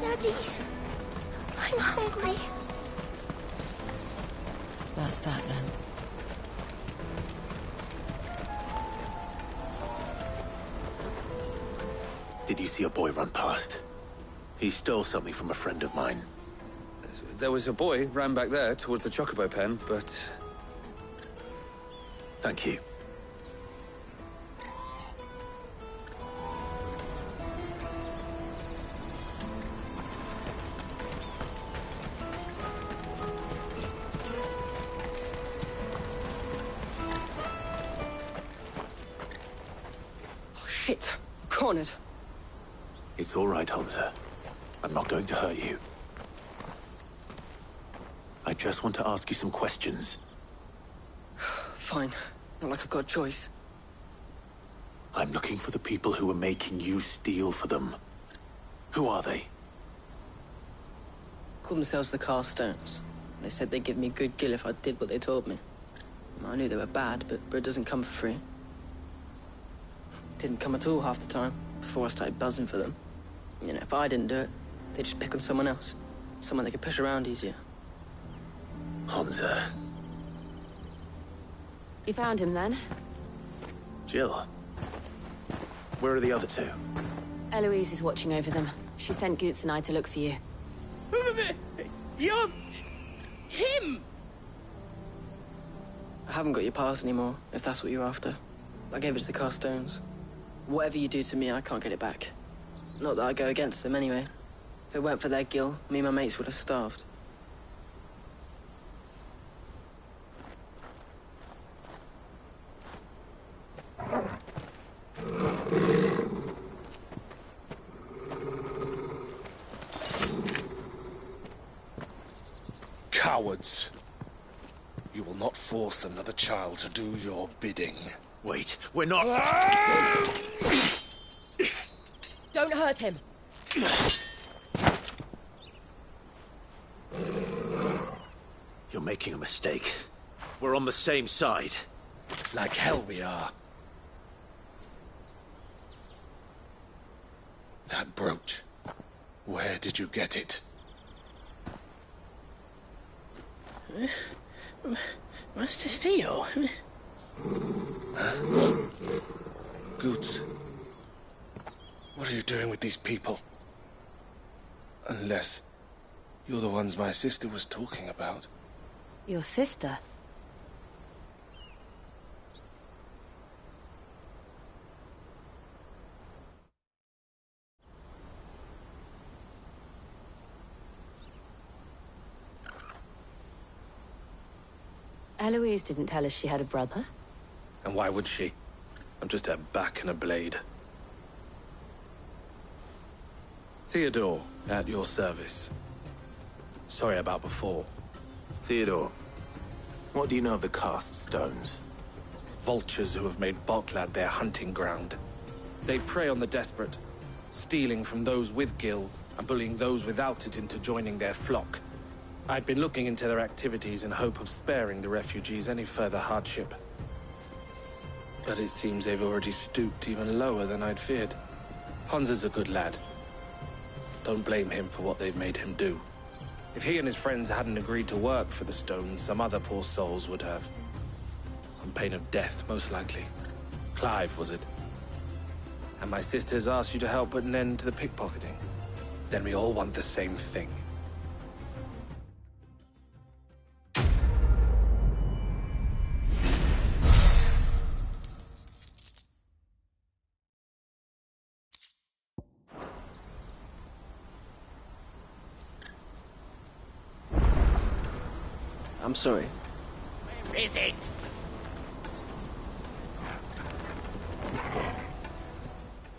Daddy, I'm hungry. That's that then. Did you see a boy run past? He stole something from a friend of mine. There was a boy ran back there towards the chocobo pen, but... Thank you. Shit! Cornered! It's all right, Hansa. I'm not going to hurt you. I just want to ask you some questions. Fine. Not like I've got a choice. I'm looking for the people who are making you steal for them. Who are they? Call themselves the Carstones. They said they'd give me good gill if I did what they told me. I knew they were bad, but bread doesn't come for free. Didn't come at all half the time, before I started buzzing for them. You know, if I didn't do it, they'd just pick on someone else. Someone they could push around easier. Hansa. You found him then? Jill. Where are the other two? Eloise is watching over them. She sent Goots and I to look for you. You're... him! I haven't got your pass anymore, if that's what you're after. I gave it to the Carstones. Whatever you do to me, I can't get it back. Not that I go against them, anyway. If it weren't for their gill, me and my mates would have starved. Cowards. You will not force another child to do your bidding. Wait, we're not... Don't hurt him! You're making a mistake. We're on the same side. Like hell we are. That brooch. Where did you get it? Master Theo? Goots. What are you doing with these people? Unless you're the ones my sister was talking about. Your sister? Eloise didn't tell us she had a brother. And why would she? I'm just her back and a blade. Theodore, at your service. Sorry about before. Theodore, what do you know of the cast stones? Vultures who have made Boklad their hunting ground. They prey on the desperate, stealing from those with gill and bullying those without it into joining their flock. I'd been looking into their activities in hope of sparing the refugees any further hardship. But it seems they've already stooped even lower than I'd feared. Hansa's a good lad. Don't blame him for what they've made him do. If he and his friends hadn't agreed to work for the stones, some other poor souls would have. On pain of death, most likely. Clive, was it? And my sister's asked you to help put an end to the pickpocketing. Then we all want the same thing. I'm sorry. Where is it?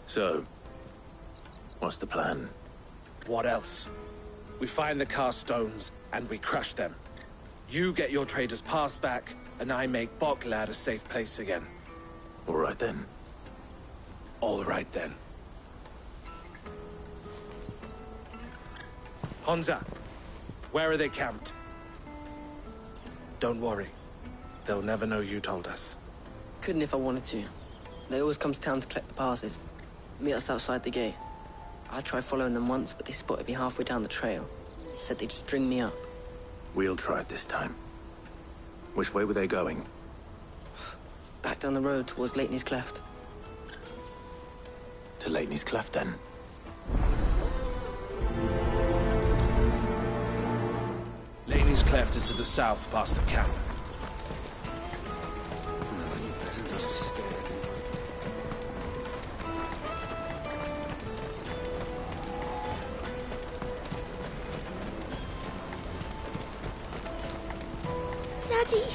So, what's the plan? What else? We find the Carstones, and we crush them. You get your trader's pass back, and I make Boklad a safe place again. All right then. All right then. Hansa, where are they camped? Don't worry. They'll never know you told us. Couldn't if I wanted to. They always come to town to collect the passes. Meet us outside the gate. I tried following them once, but they spotted me halfway down the trail. Said they'd string me up. We'll try it this time. Which way were they going? Back down the road towards Latney's Cleft. To Latney's Cleft, then. Laney's Cleft is to the south, past the camp. No, you better not have scared anyone. Daddy!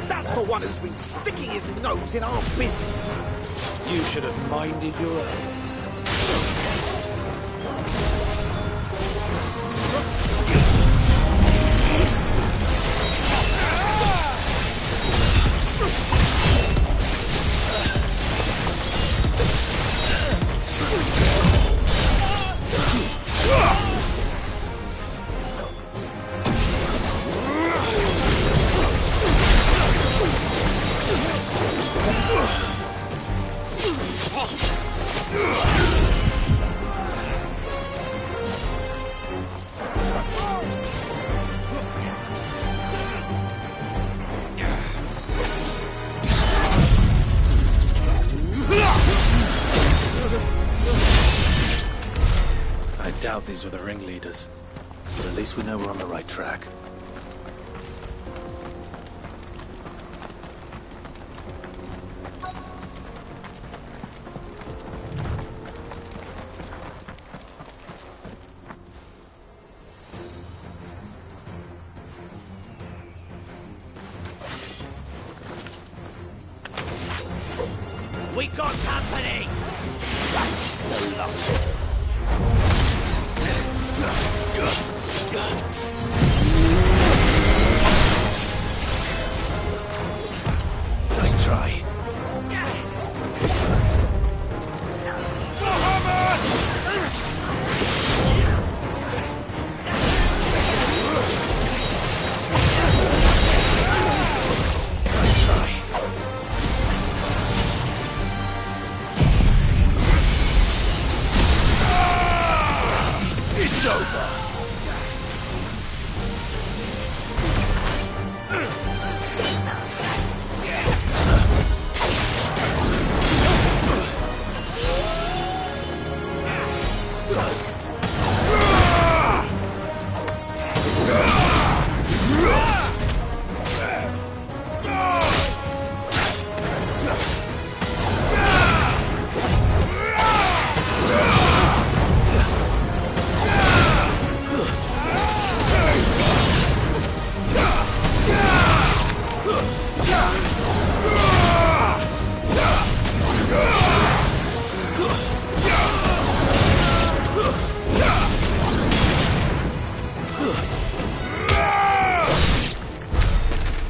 That's the one who's been sticking his nose in our business. You should have minded your own. I doubt these were the ringleaders. But at least we know we're on the right track. We got company! That's the lot. Nice try. Nice try. It's over.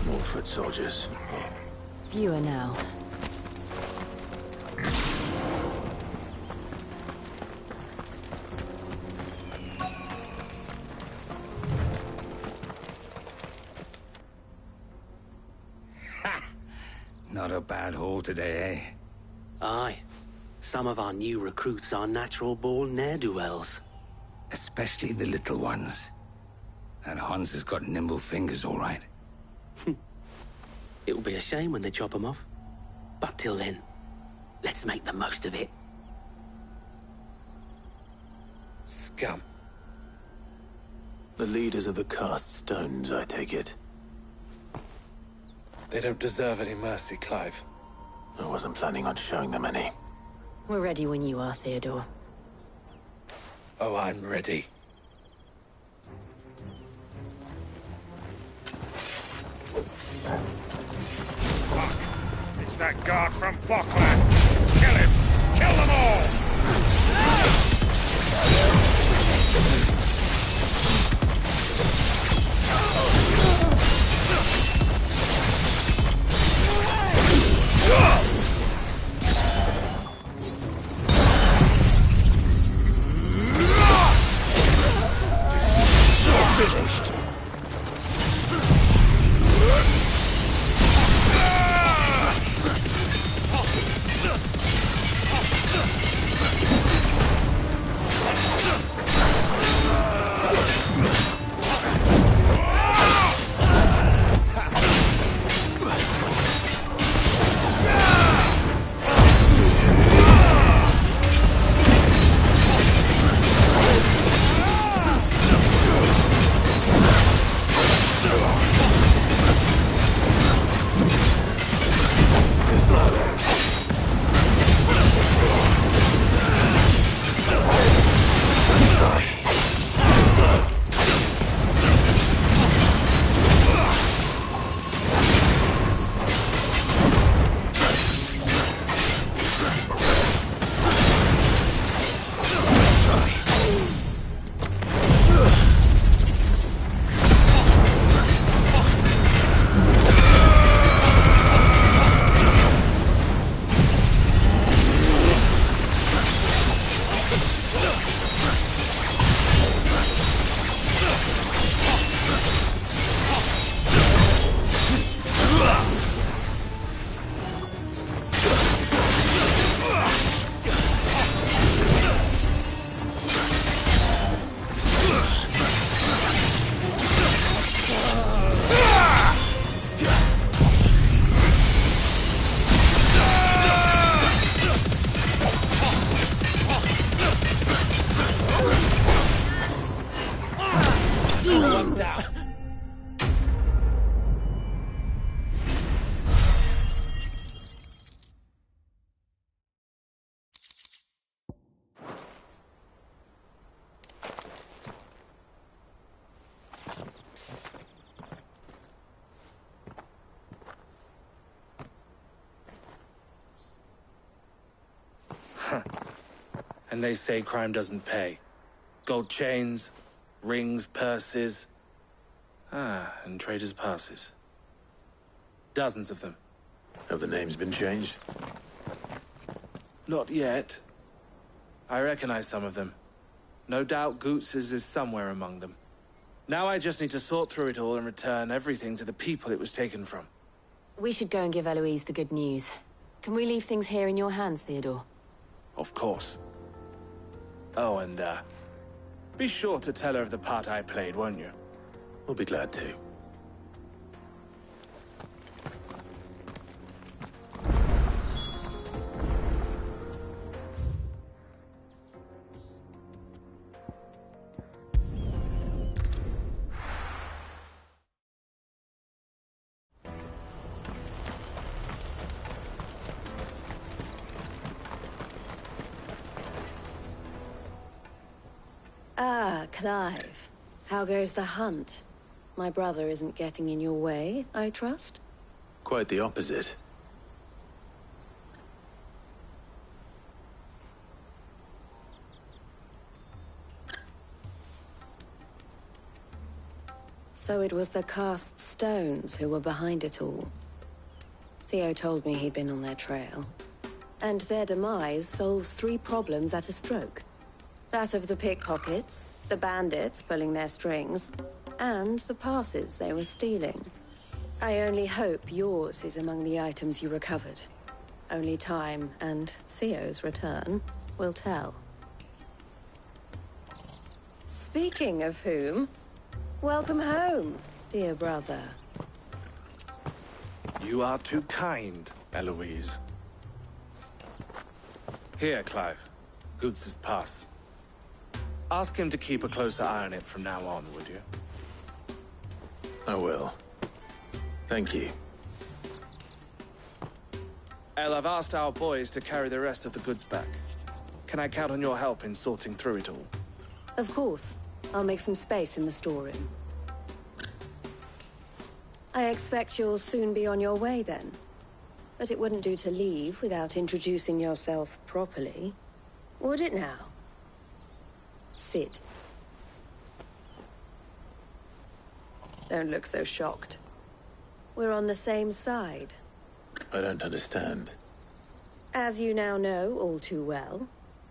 More foot soldiers. Fewer now. Not a bad haul today, eh? Aye. Some of our new recruits are natural-born ne'er-do-wells. Especially the little ones. That Hans has got nimble fingers, all right. It'll be a shame when they chop them off. But till then, let's make the most of it. Scum. The leaders of the cast stones, I take it. They don't deserve any mercy, Clive. I wasn't planning on showing them any. We're ready when you are, Theodore. Oh, I'm ready. Fuck! It's that guard from Bockland! Kill him! Kill them all! And they say crime doesn't pay. Gold chains, rings, purses. And traders' passes. Dozens of them. Have the names been changed? Not yet. I recognize some of them. No doubt Goots's is somewhere among them. Now I just need to sort through it all and return everything to the people it was taken from. We should go and give Eloise the good news. Can we leave things here in your hands, Theodore? Of course. Oh, and, be sure to tell her of the part I played, won't you? We'll be glad to. Ah, Clive. How goes the hunt? My brother isn't getting in your way, I trust? Quite the opposite. So it was the cast stones who were behind it all. Theo told me he'd been on their trail. And their demise solves 3 problems at a stroke. That of the pickpockets, the bandits pulling their strings, and the passes they were stealing. I only hope yours is among the items you recovered. Only time and Theo's return will tell. Speaking of whom, welcome home, dear brother. You are too kind, Eloise. Here, Clive. Goots's pass. Ask him to keep a closer eye on it from now on, would you? I will. Thank you. El, I've asked our boys to carry the rest of the goods back. Can I count on your help in sorting through it all? Of course. I'll make some space in the storeroom. I expect you'll soon be on your way then. But it wouldn't do to leave without introducing yourself properly. Would it now? Sid. Don't look so shocked. We're on the same side. I don't understand. As you now know all too well,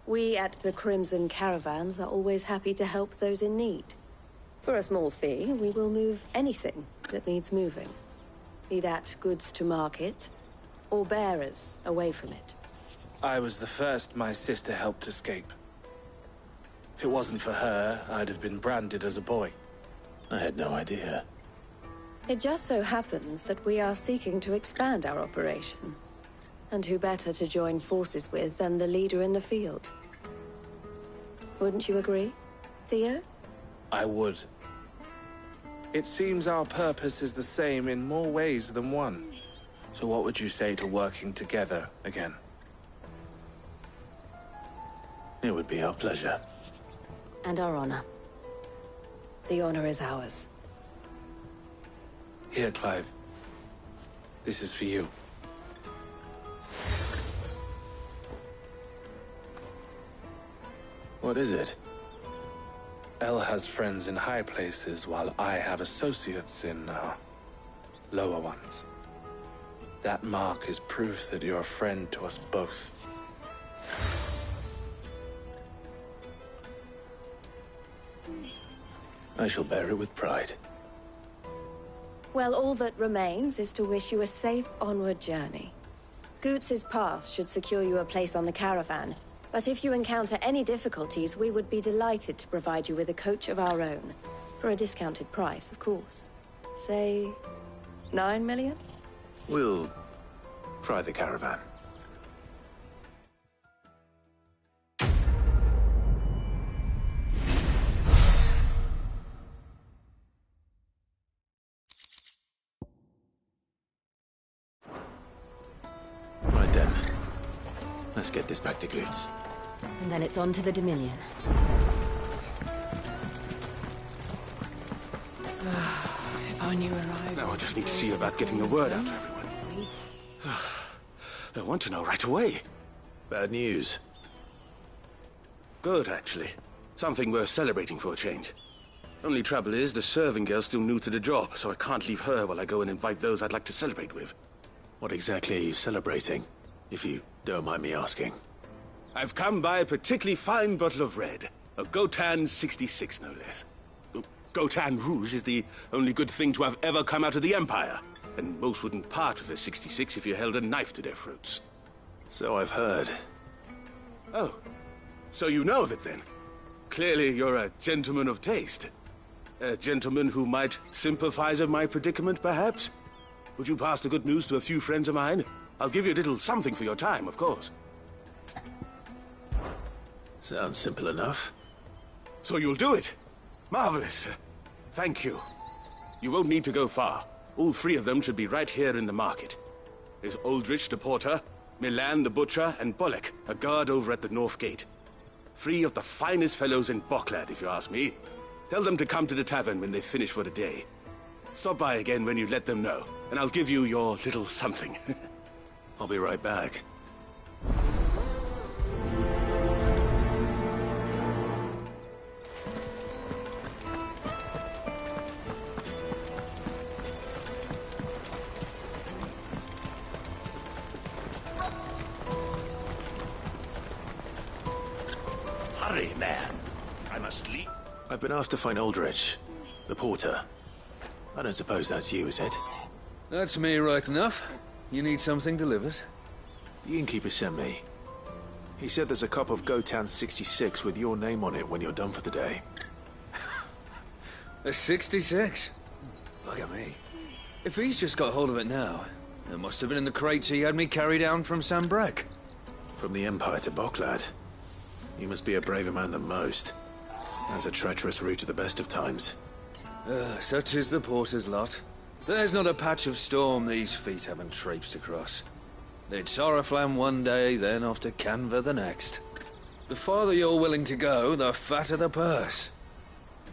we at the Crimson Caravans are always happy to help those in need. For a small fee, we will move anything that needs moving. Be that goods to market, or bearers away from it. I was the first my sister helped escape. If it wasn't for her, I'd have been branded as a boy. I had no idea. It just so happens that we are seeking to expand our operation. And who better to join forces with than the leader in the field? Wouldn't you agree, Theo? I would. It seems our purpose is the same in more ways than one. So what would you say to working together again? It would be our pleasure. And our honor. The honor is ours. Here, Clive. This is for you. What is it? Elle has friends in high places, while I have associates in, lower ones. That mark is proof that you're a friend to us both. I shall bear it with pride. Well, all that remains is to wish you a safe onward journey. Goots's pass should secure you a place on the caravan, but if you encounter any difficulties, we would be delighted to provide you with a coach of our own. For a discounted price, of course. Say, 9 million? We'll try the caravan. Right then. Let's get this back to Goots. And then it's on to the Dominion. If I knew where I... Now I just need to see about getting the word out to everyone. I want to know right away. Bad news. Good, actually. Something worth celebrating for a change. Only trouble is, the serving girl's still new to the job, so I can't leave her while I go and invite those I'd like to celebrate with. What exactly are you celebrating, if you don't mind me asking? I've come by a particularly fine bottle of red. A Gotan 66, no less. Gotan Rouge is the only good thing to have ever come out of the Empire. And most wouldn't part with a 66 if you held a knife to their throats. So I've heard. Oh, so you know of it then? Clearly you're a gentleman of taste. A gentleman who might sympathize with my predicament, perhaps? Would you pass the good news to a few friends of mine? I'll give you a little something for your time, of course. Sounds simple enough. So you'll do it? Marvelous. Thank you. You won't need to go far. All three of them should be right here in the market. There's Aldrich the porter, Milan the butcher, and Bolek, a guard over at the north gate. Three of the finest fellows in Boklad, if you ask me. Tell them to come to the tavern when they finish for the day. Stop by again when you let them know, and I'll give you your little something. I'll be right back. Hurry, man. I must leave. I've been asked to find Aldrich, the porter. I don't suppose that's you, is it? That's me right enough. You need something delivered? The innkeeper sent me. He said there's a cup of Gotan 66 with your name on it when you're done for the day. A 66? Look at me. If he's just got hold of it now, it must have been in the crates he had me carry down from Sambrek. From the Empire to Boklad. You must be a braver man than most. That's a treacherous route at the best of times. Such is the porter's lot. There's not a patch of storm these feet haven't traipsed across. It's Oriflamme one day, then off to Canva the next. The farther you're willing to go, the fatter the purse.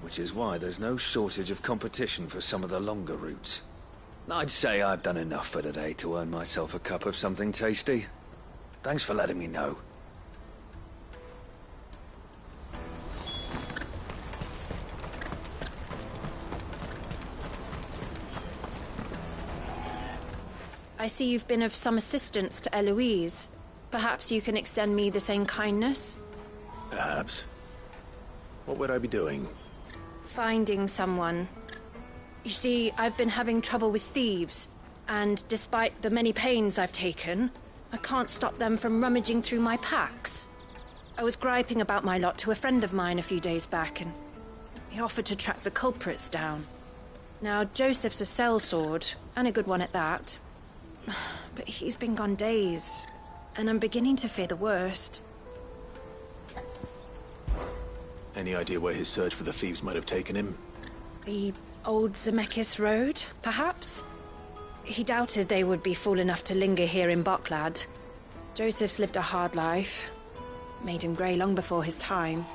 Which is why there's no shortage of competition for some of the longer routes. I'd say I've done enough for today to earn myself a cup of something tasty. Thanks for letting me know. I see you've been of some assistance to Eloise. Perhaps you can extend me the same kindness? Perhaps. What would I be doing? Finding someone. You see, I've been having trouble with thieves, and despite the many pains I've taken, I can't stop them from rummaging through my packs. I was griping about my lot to a friend of mine a few days back, and he offered to track the culprits down. Now, Joseph's a sellsword, and a good one at that. But he's been gone days, and I'm beginning to fear the worst. Any idea where his search for the thieves might have taken him? The old Zemeckis Road, perhaps? He doubted they would be fool enough to linger here in Boklad. Joseph's lived a hard life. Made him grey long before his time.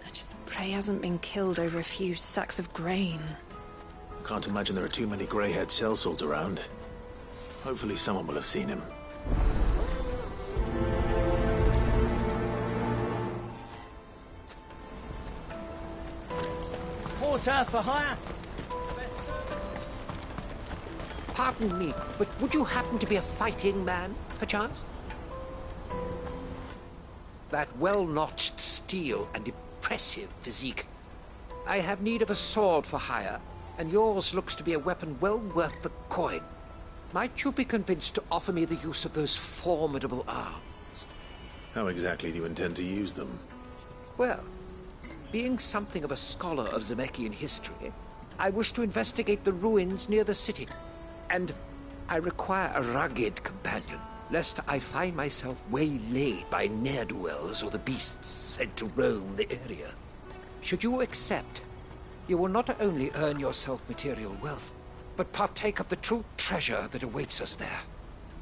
I just pray he hasn't been killed over a few sacks of grain. Can't imagine there are too many grey-haired sellswords around. Hopefully someone will have seen him. Porter for hire? Pardon me, but would you happen to be a fighting man, perchance? That well-notched steel and impressive physique. I have need of a sword for hire, and yours looks to be a weapon well worth the coin. Might you be convinced to offer me the use of those formidable arms? How exactly do you intend to use them? Well, being something of a scholar of Zemeckis history, I wish to investigate the ruins near the city. And I require a rugged companion, lest I find myself waylaid by ne'er-do-wells or the beasts sent to roam the area. Should you accept, you will not only earn yourself material wealth, but partake of the true treasure that awaits us there.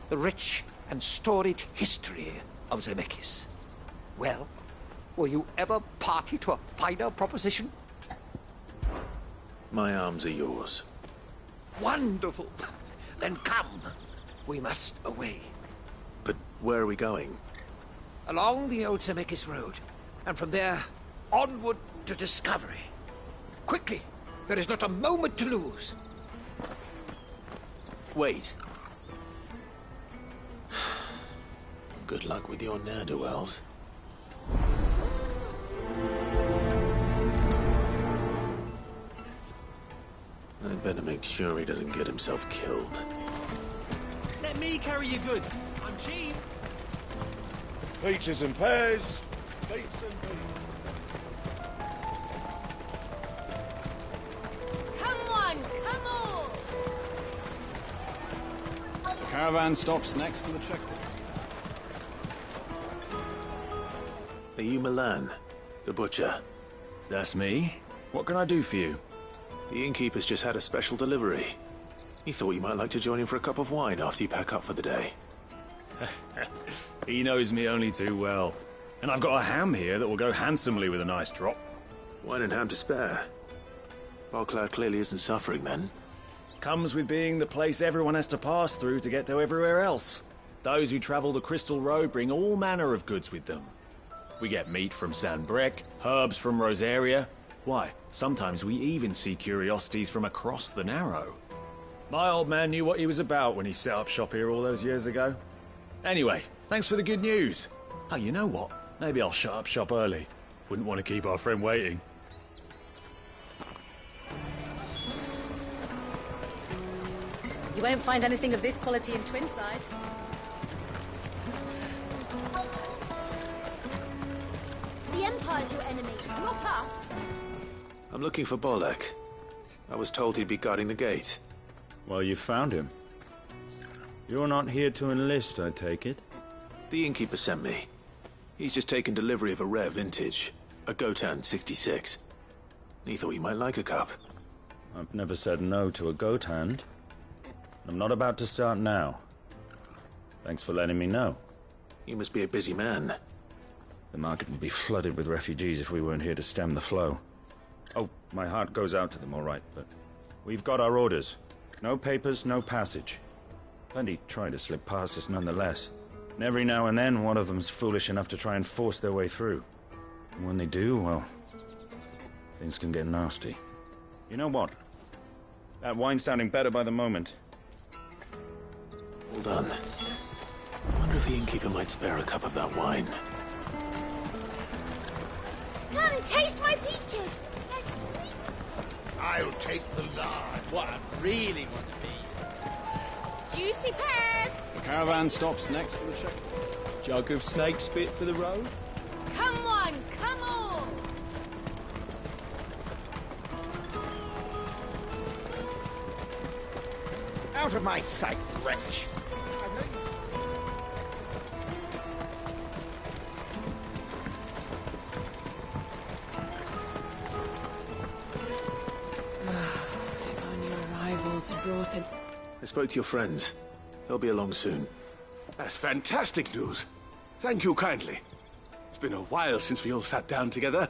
The rich and storied history of Zemeckis. Well, were you ever party to a finer proposition? My arms are yours. Wonderful! Then come. We must away. But where are we going? Along the old Zemeckis Road, and from there, onward to discovery. Quickly! There is not a moment to lose. Wait. Good luck with your ne'er-do-wells. I'd better make sure he doesn't get himself killed. Let me carry your goods. I'm cheap. Peaches and pears. Beets and beans. Come on, come on! The caravan stops next to the checkpoint. Are you Milan, the butcher? That's me. What can I do for you? The innkeeper's just had a special delivery. He thought you might like to join him for a cup of wine after you pack up for the day. He knows me only too well. And I've got a ham here that will go handsomely with a nice drop. Wine and ham to spare. Boklad clearly isn't suffering then. Comes with being the place everyone has to pass through to get to everywhere else. Those who travel the Crystal Road bring all manner of goods with them. We get meat from San Brec, herbs from Rosaria. Why, sometimes we even see curiosities from across the Narrow. My old man knew what he was about when he set up shop here all those years ago. Anyway, thanks for the good news. Oh, you know what? Maybe I'll shut up shop early. Wouldn't want to keep our friend waiting. You won't find anything of this quality in Twinside. The Empire's your enemy, not us. I'm looking for Bolek. I was told he'd be guarding the gate. Well, you found him. You're not here to enlist, I take it? The innkeeper sent me. He's just taken delivery of a rare vintage, a Gotan 66. He thought you might like a cup. I've never said no to a goat hand. I'm not about to start now. Thanks for letting me know. You must be a busy man. The market would be flooded with refugees if we weren't here to stem the flow. Oh, my heart goes out to them, all right, but we've got our orders. No papers, no passage. Plenty try to slip past us nonetheless. And every now and then, one of them's foolish enough to try and force their way through. And when they do, well, things can get nasty. You know what? That wine's sounding better by the moment. Well done. I wonder if the innkeeper might spare a cup of that wine. Come, taste my peaches! They're sweet! I'll take the lard. What I really want to be. Juicy pears! The caravan stops next to the checkpoint. Jug of snake spit for the road? Come on, come on! Out of my sight, wretch! If our new arrivals had brought in... I spoke to your friends. They'll be along soon. That's fantastic news. Thank you kindly. It's been a while since we all sat down together.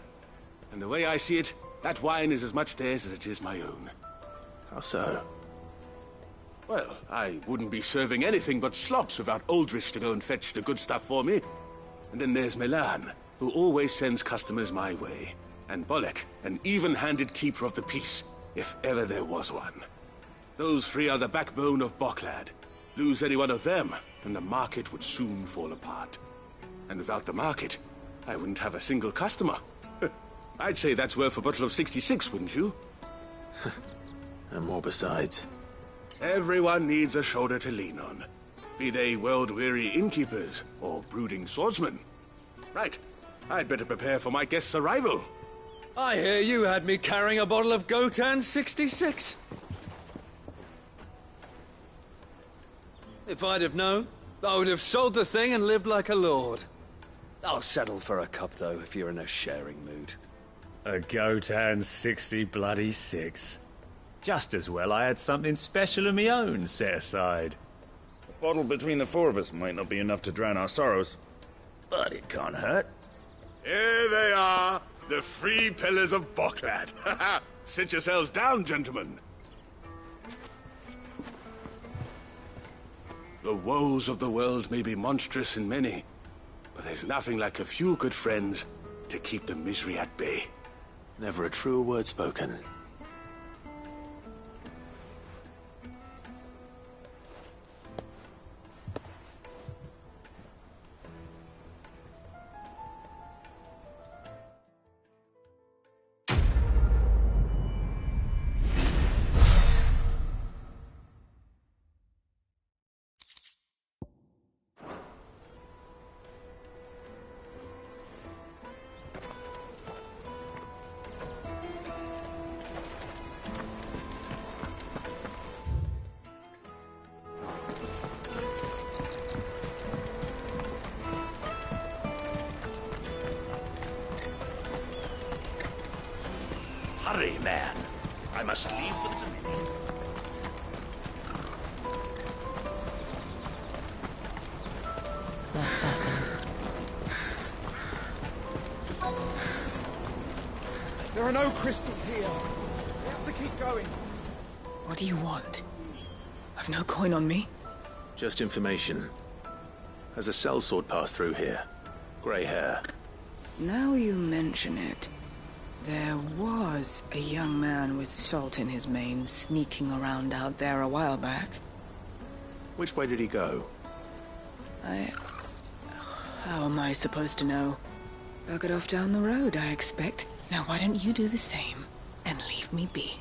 And the way I see it, that wine is as much theirs as it is my own. How so? Well, I wouldn't be serving anything but slops without Aldrich to go and fetch the good stuff for me. And then there's Milan, who always sends customers my way. And Bolek, an even-handed keeper of the peace, if ever there was one. Those three are the backbone of Boklad. Lose any one of them, and the market would soon fall apart. And without the market, I wouldn't have a single customer. I'd say that's worth a bottle of 66, wouldn't you? And more besides. Everyone needs a shoulder to lean on. Be they world-weary innkeepers or brooding swordsmen. Right, I'd better prepare for my guest's arrival. I hear you had me carrying a bottle of Gotan 66. If I'd have known, I would have sold the thing and lived like a lord. I'll settle for a cup, though, if you're in a sharing mood. A Gotan 60 bloody 6. Just as well I had something special of my own set aside. A bottle between the four of us might not be enough to drown our sorrows, but it can't hurt. Here they are, the three pillars of Boklad. Sit yourselves down, gentlemen. The woes of the world may be monstrous in many, but there's nothing like a few good friends to keep the misery at bay. Never a truer word spoken. Hurry, man. I must leave for the Dominion. That's that then. There are no crystals here. We have to keep going. What do you want? I've no coin on me. Just information. Has a sellsword passed through here? Grey hair. Now you mention it. There was a young man with salt in his mane sneaking around out there a while back. Which way did he go? How am I supposed to know? Buggered off down the road, I expect. Now why don't you do the same and leave me be?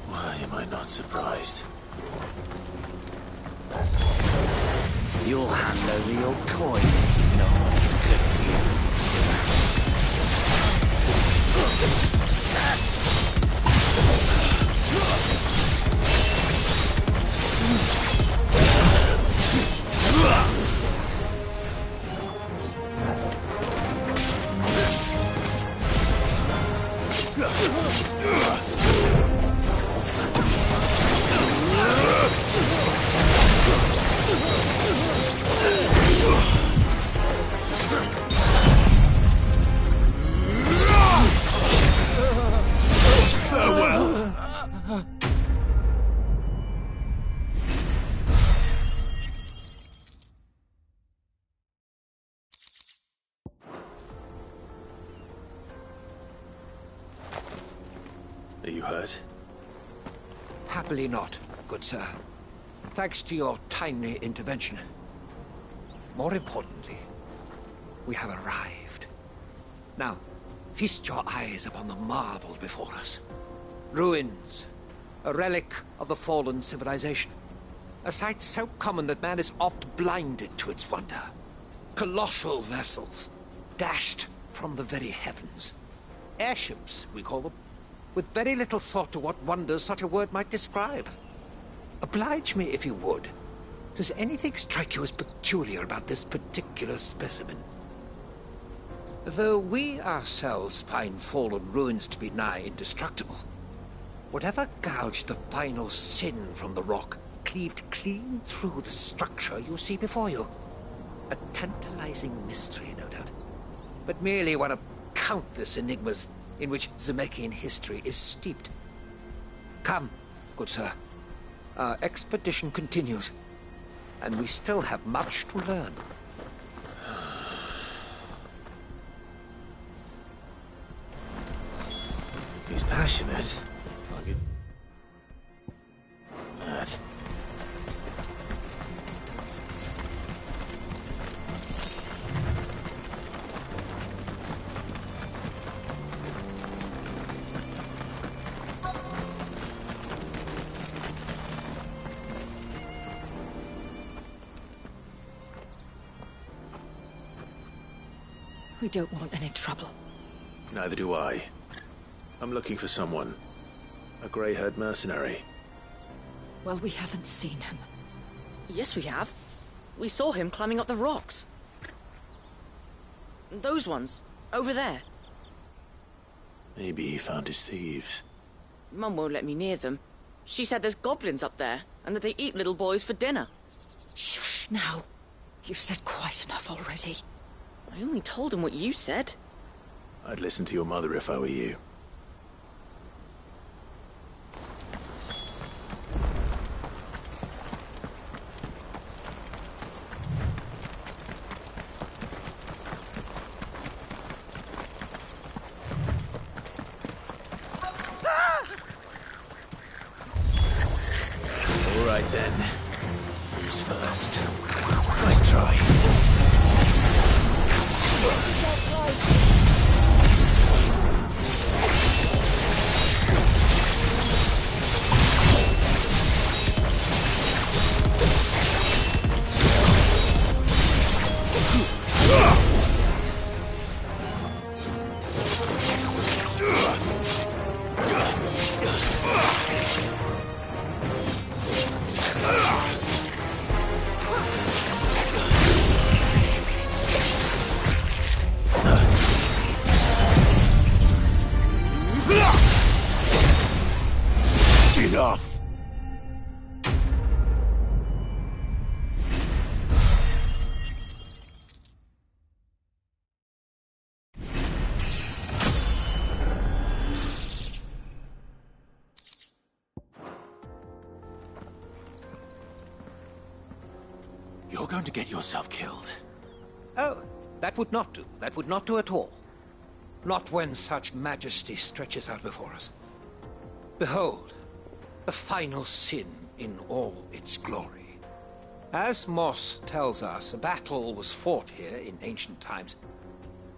Why am I not surprised? You'll hand over your coin. No one's good for you. Are you hurt? Happily not, good sir. Thanks to your timely intervention. More importantly, we have arrived. Now, feast your eyes upon the marvel before us. Ruins, a relic of the fallen civilization. A sight so common that man is oft blinded to its wonder. Colossal vessels, dashed from the very heavens. Airships, we call them, with very little thought to what wonders such a word might describe. Oblige me if you would. Does anything strike you as peculiar about this particular specimen? Though we ourselves find fallen ruins to be nigh indestructible, whatever gouged the final sin from the rock cleaved clean through the structure you see before you. A tantalizing mystery, no doubt, but merely one of countless enigmas in which Zemeckis history is steeped. Come, good sir. Our expedition continues, and we still have much to learn. He's passionate. I'll give that. We don't want any trouble. Neither do I. I'm looking for someone. A grey-haired mercenary. Well, we haven't seen him. Yes, we have. We saw him climbing up the rocks. Those ones, over there. Maybe he found his thieves. Mum won't let me near them. She said there's goblins up there, and that they eat little boys for dinner. Shush now. You've said quite enough already. I only told him what you said. I'd listen to your mother if I were you. All right then. Who's first? Nice try. Enough! You're going to get yourself killed. Oh, that would not do. That would not do at all. Not when such majesty stretches out before us. Behold, the final sin in all its glory. As Moss tells us, a battle was fought here in ancient times.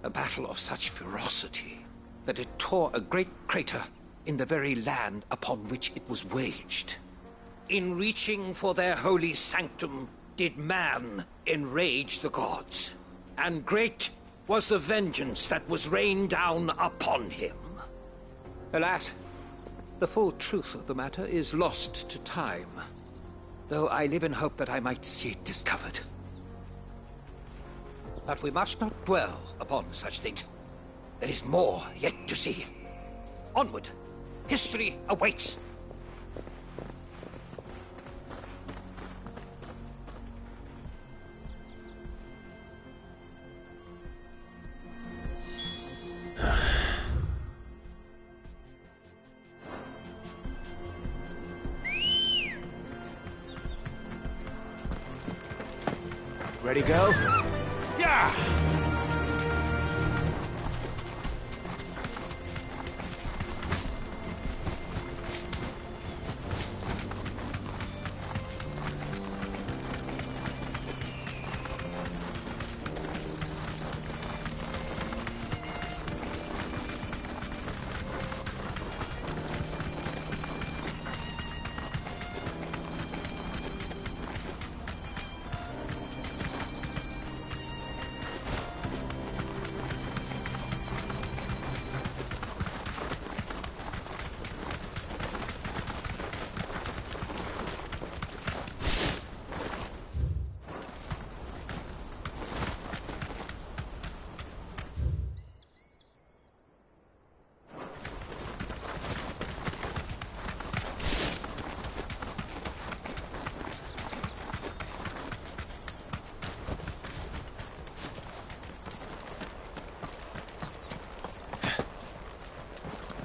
A battle of such ferocity that it tore a great crater in the very land upon which it was waged. In reaching for their holy sanctum, did man enrage the gods. And great was the vengeance that was rained down upon him. Alas, the full truth of the matter is lost to time, though I live in hope that I might see it discovered. But we must not dwell upon such things. There is more yet to see. Onward! History awaits! Ready, go? Yeah!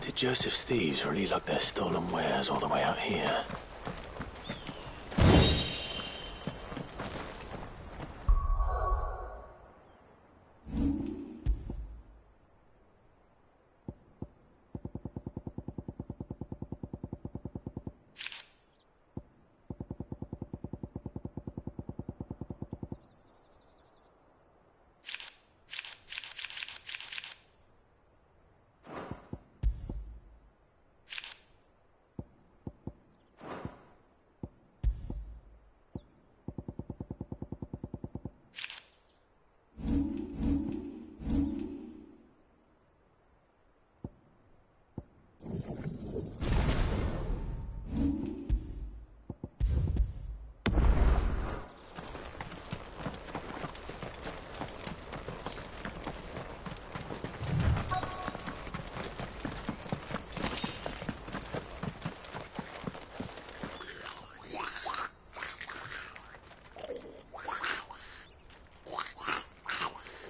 Did Joseph's thieves really lug their stolen wares all the way out here?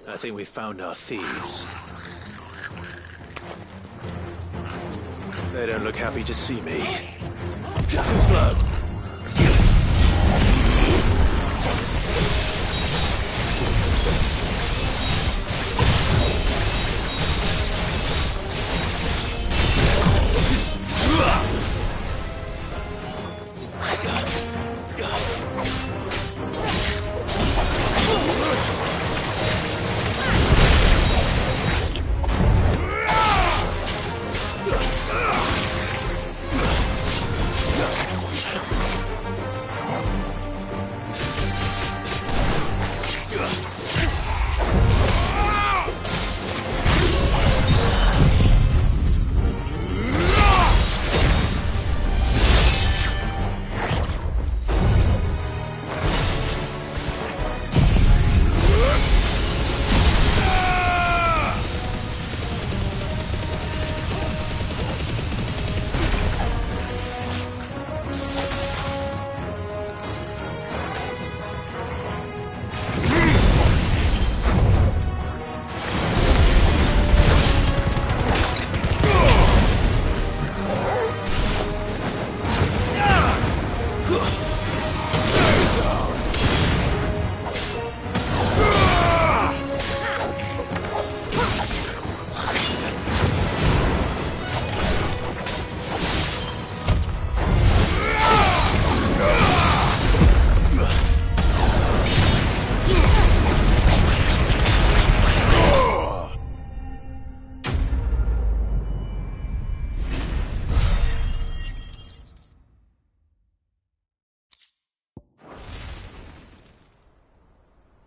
I think we found our thieves. They don't look happy to see me. Too slow.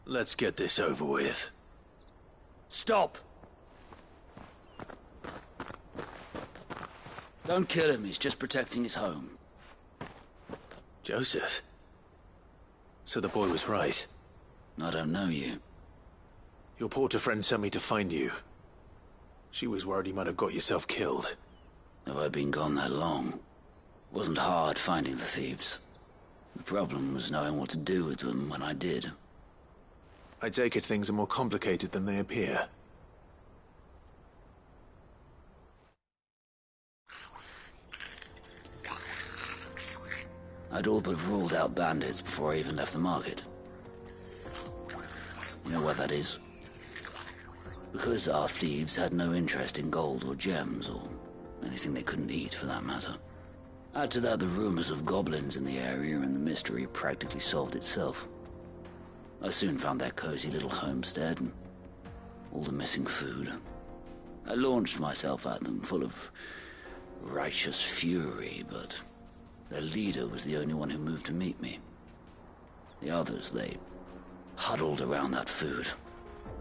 Let's get this over with. Stop! Don't kill him, he's just protecting his home. Joseph? So the boy was right. I don't know you. Your porter friend sent me to find you. She was worried you might have got yourself killed. Have I been gone that long? It wasn't hard finding the thieves. The problem was knowing what to do with them when I did. I take it things are more complicated than they appear. I'd all but ruled out bandits before I even left the market. You know why that is? Because our thieves had no interest in gold or gems, or anything they couldn't eat, for that matter. Add to that the rumors of goblins in the area, and the mystery practically solved itself. I soon found their cozy little homestead, and all the missing food. I launched myself at them, full of righteous fury, but their leader was the only one who moved to meet me. The others, they huddled around that food,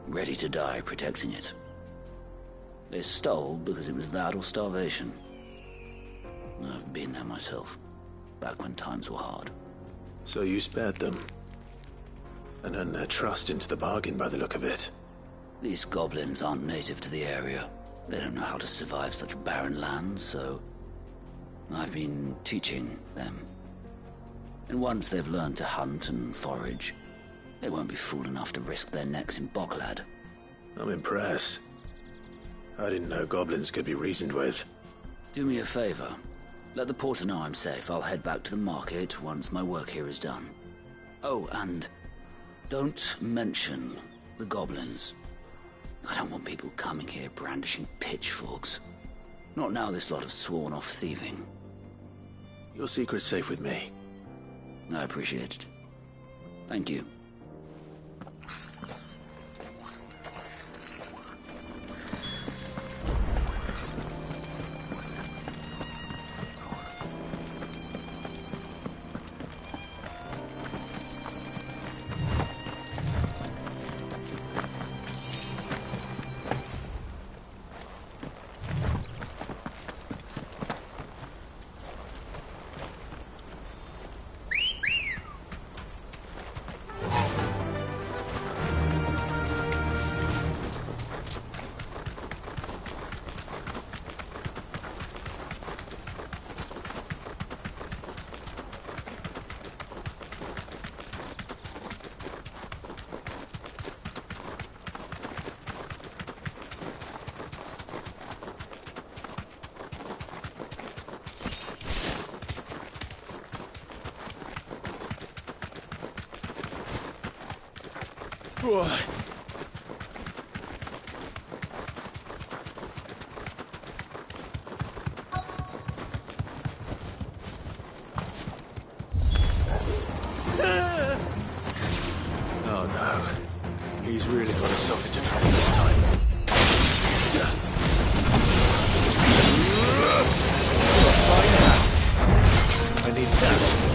ready to die protecting it. They stole because it was that or starvation. I've been there myself, back when times were hard. So you spared them? And earned their trust into the bargain by the look of it. These goblins aren't native to the area. They don't know how to survive such barren lands, so I've been teaching them. And once they've learned to hunt and forage, they won't be fool enough to risk their necks in Boklad. I'm impressed. I didn't know goblins could be reasoned with. Do me a favor. Let the porter know I'm safe. I'll head back to the market once my work here is done. Oh, and don't mention the goblins. I don't want people coming here brandishing pitchforks. Not now this lot have sworn off thieving. Your secret's safe with me. I appreciate it. Thank you. Oh no. He's really got himself into trouble this time. I need that.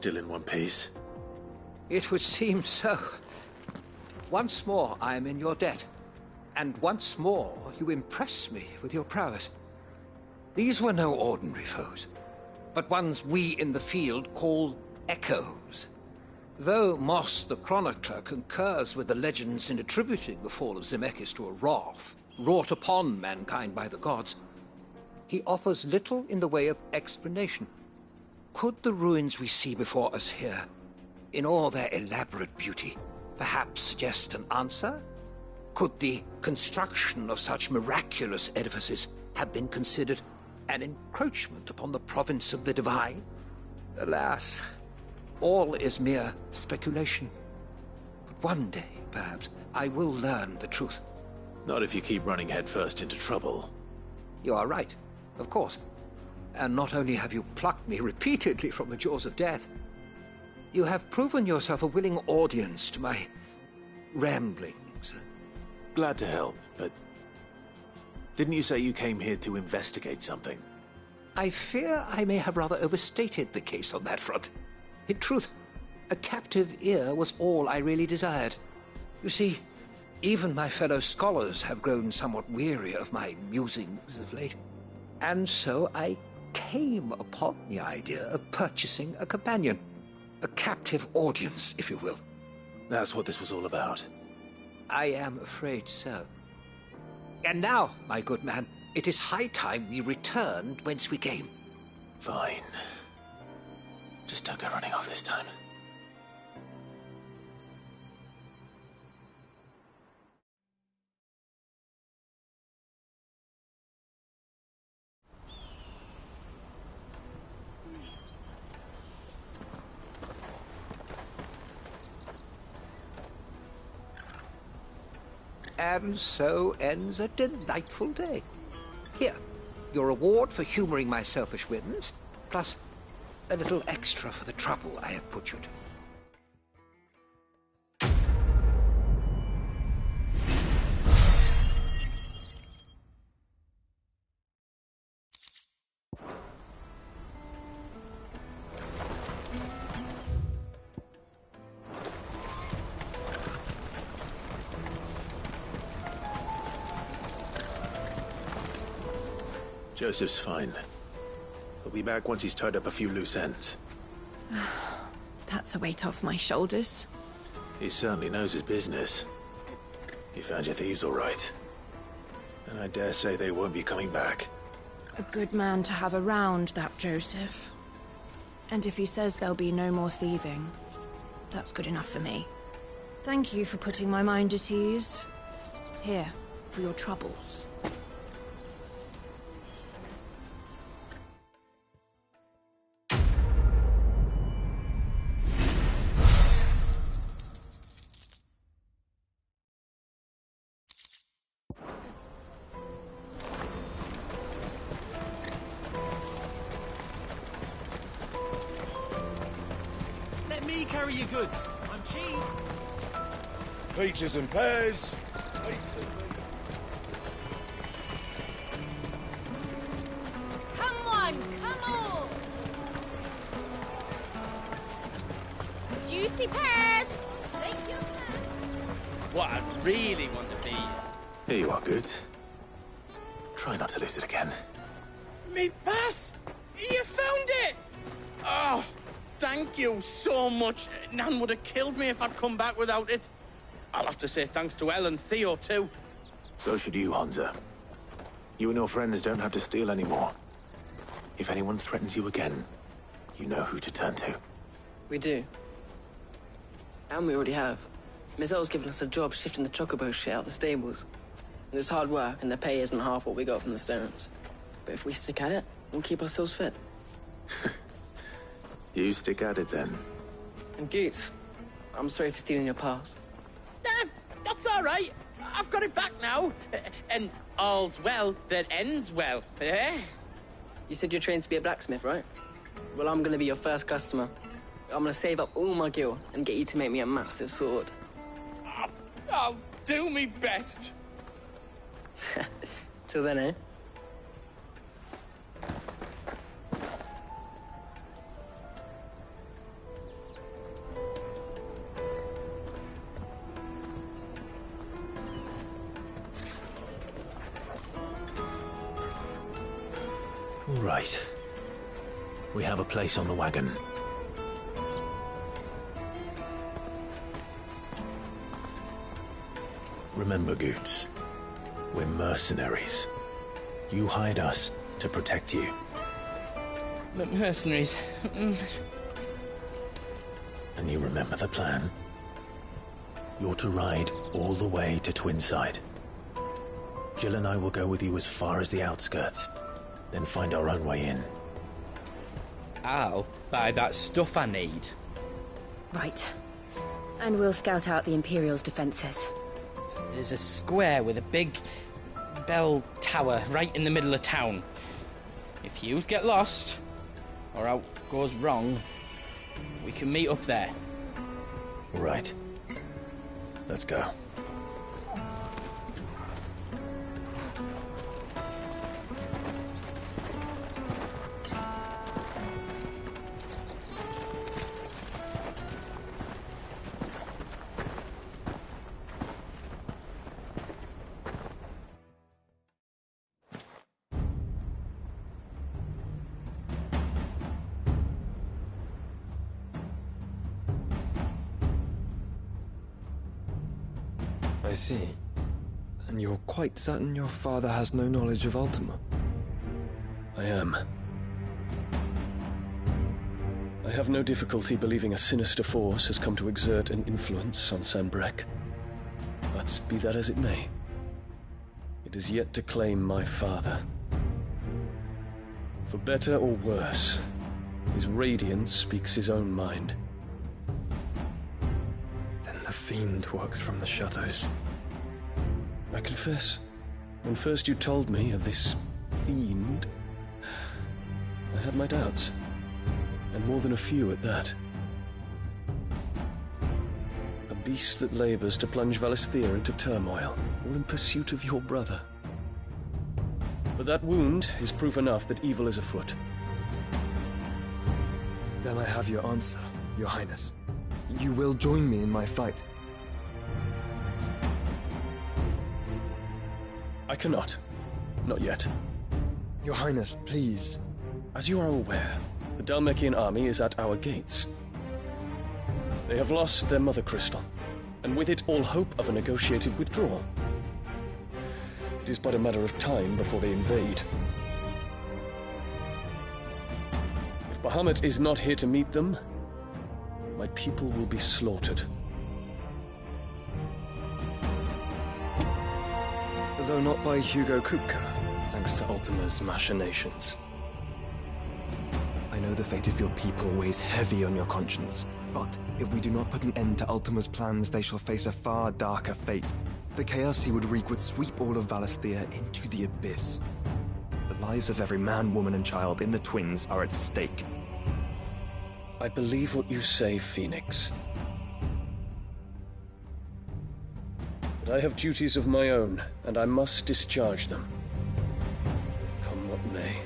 Still in one piece? It would seem so. Once more I am in your debt. And once more you impress me with your prowess. These were no ordinary foes, but ones we in the field call echoes. Though Moss the Chronicler concurs with the legends in attributing the fall of Zemeckis to a wrath, wrought upon mankind by the gods, he offers little in the way of explanation. Could the ruins we see before us here, in all their elaborate beauty, perhaps suggest an answer? Could the construction of such miraculous edifices have been considered an encroachment upon the province of the divine? Alas, all is mere speculation. But one day, perhaps, I will learn the truth. Not if you keep running headfirst into trouble. You are right, of course. And not only have you plucked me repeatedly from the jaws of death, you have proven yourself a willing audience to my ramblings. Glad to help, but didn't you say you came here to investigate something? I fear I may have rather overstated the case on that front. In truth, a captive ear was all I really desired. You see, even my fellow scholars have grown somewhat weary of my musings of late. And so I came upon the idea of purchasing a companion. A captive audience, if you will. That's what this was all about. I am afraid so. And now, my good man, it is high time we returned whence we came. Fine. Just don't go running off this time. And so ends a delightful day. Here, your reward for humoring my selfish whims, plus a little extra for the trouble I have put you to. Joseph's fine. He'll be back once he's tied up a few loose ends. That's a weight off my shoulders. He certainly knows his business. You found your thieves all right. And I dare say they won't be coming back. A good man to have around, that Joseph. And if he says there'll be no more thieving, that's good enough for me. Thank you for putting my mind at ease. Here, for your troubles. Carry your goods. I'm keen. Peaches and pears. Come on, come on. Juicy pears. Slake your pears. What I really want to be. Here you are, good. Try not to lose it again. Me pass! You found it! Oh, thank you so much. Nan would have killed me if I'd come back without it. I'll have to say thanks to Elle and Theo, too. So should you, Hansa. You and your friends don't have to steal anymore. If anyone threatens you again, you know who to turn to. We do. And we already have. Miss Elle's given us a job shifting the chocobo shit out the stables. And it's hard work, and the pay isn't half what we got from the Stones. But if we stick at it, we'll keep ourselves fit. You stick at it, then. And Goots, I'm sorry for stealing your pass. That's all right. I've got it back now. And all's well that ends well, eh? You said you're trained to be a blacksmith, right? Well, I'm gonna be your first customer. I'm gonna save up all my gil and get you to make me a massive sword. I'll do me best. Till then, eh? All right. We have a place on the wagon. Remember, Goots, We're mercenaries. You hired us to protect you. Mercenaries. And you remember the plan? You're to ride all the way to Twinside. Jill and I will go with you as far as the outskirts, then find our own way in. I'll buy that stuff I need. Right. And we'll scout out the Imperial's defenses. There's a square with a big bell tower right in the middle of town. If you get lost, or out goes wrong, we can meet up there. Right. Let's go. I see. And you're quite certain your father has no knowledge of Ultima? I am. I have no difficulty believing a sinister force has come to exert an influence on Sanbreque. But be that as it may, it is yet to claim my father. For better or worse, his radiance speaks his own mind. Then the fiend works from the shadows. I confess, when first you told me of this fiend, I had my doubts, and more than a few at that. A beast that labors to plunge Valisthea into turmoil, all in pursuit of your brother. But that wound is proof enough that evil is afoot. Then I have your answer, Your Highness. You will join me in my fight. I cannot. Not yet. Your Highness, please. As you are aware, the Dhalmekian army is at our gates. They have lost their mother crystal, and with it all hope of a negotiated withdrawal. It is but a matter of time before they invade. If Bahamut is not here to meet them, my people will be slaughtered. Though not by Hugo Kupka, thanks to Ultima's machinations. I know the fate of your people weighs heavy on your conscience, but if we do not put an end to Ultima's plans, they shall face a far darker fate. The chaos he would wreak would sweep all of Valisthea into the abyss. The lives of every man, woman, and child in the Twins are at stake. I believe what you say, Phoenix. But I have duties of my own, and I must discharge them. Come what may.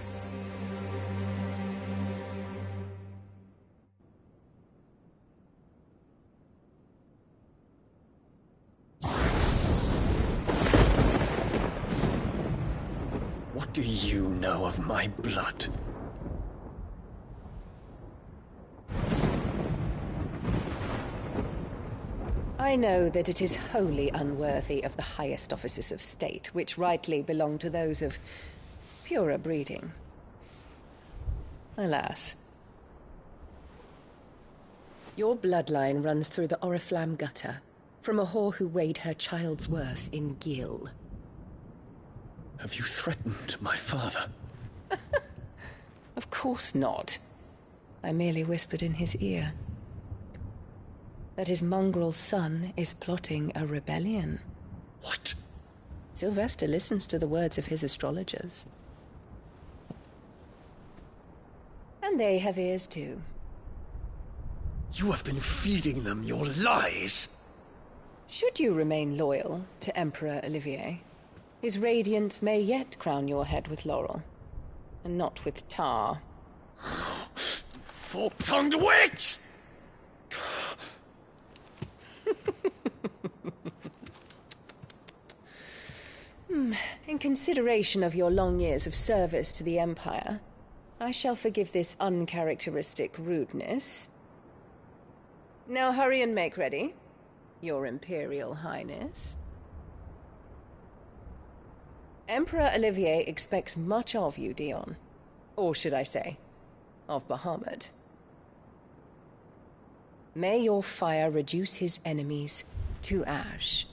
What do you know of my blood? I know that it is wholly unworthy of the highest offices of state, which rightly belong to those of purer breeding. Alas. Your bloodline runs through the Oriflamme gutter, from a whore who weighed her child's worth in gil. Have you threatened my father? Of course not. I merely whispered in his ear that his mongrel son is plotting a rebellion. What? Sylvester listens to the words of his astrologers. And they have ears too. You have been feeding them your lies! Should you remain loyal to Emperor Olivier, his radiance may yet crown your head with laurel, and not with tar. Fork-tongued witch! In consideration of your long years of service to the Empire, I shall forgive this uncharacteristic rudeness. Now hurry and make ready, Your Imperial Highness. Emperor Olivier expects much of you, Dion. Or should I say, of Bahamut. May your fire reduce his enemies to ash.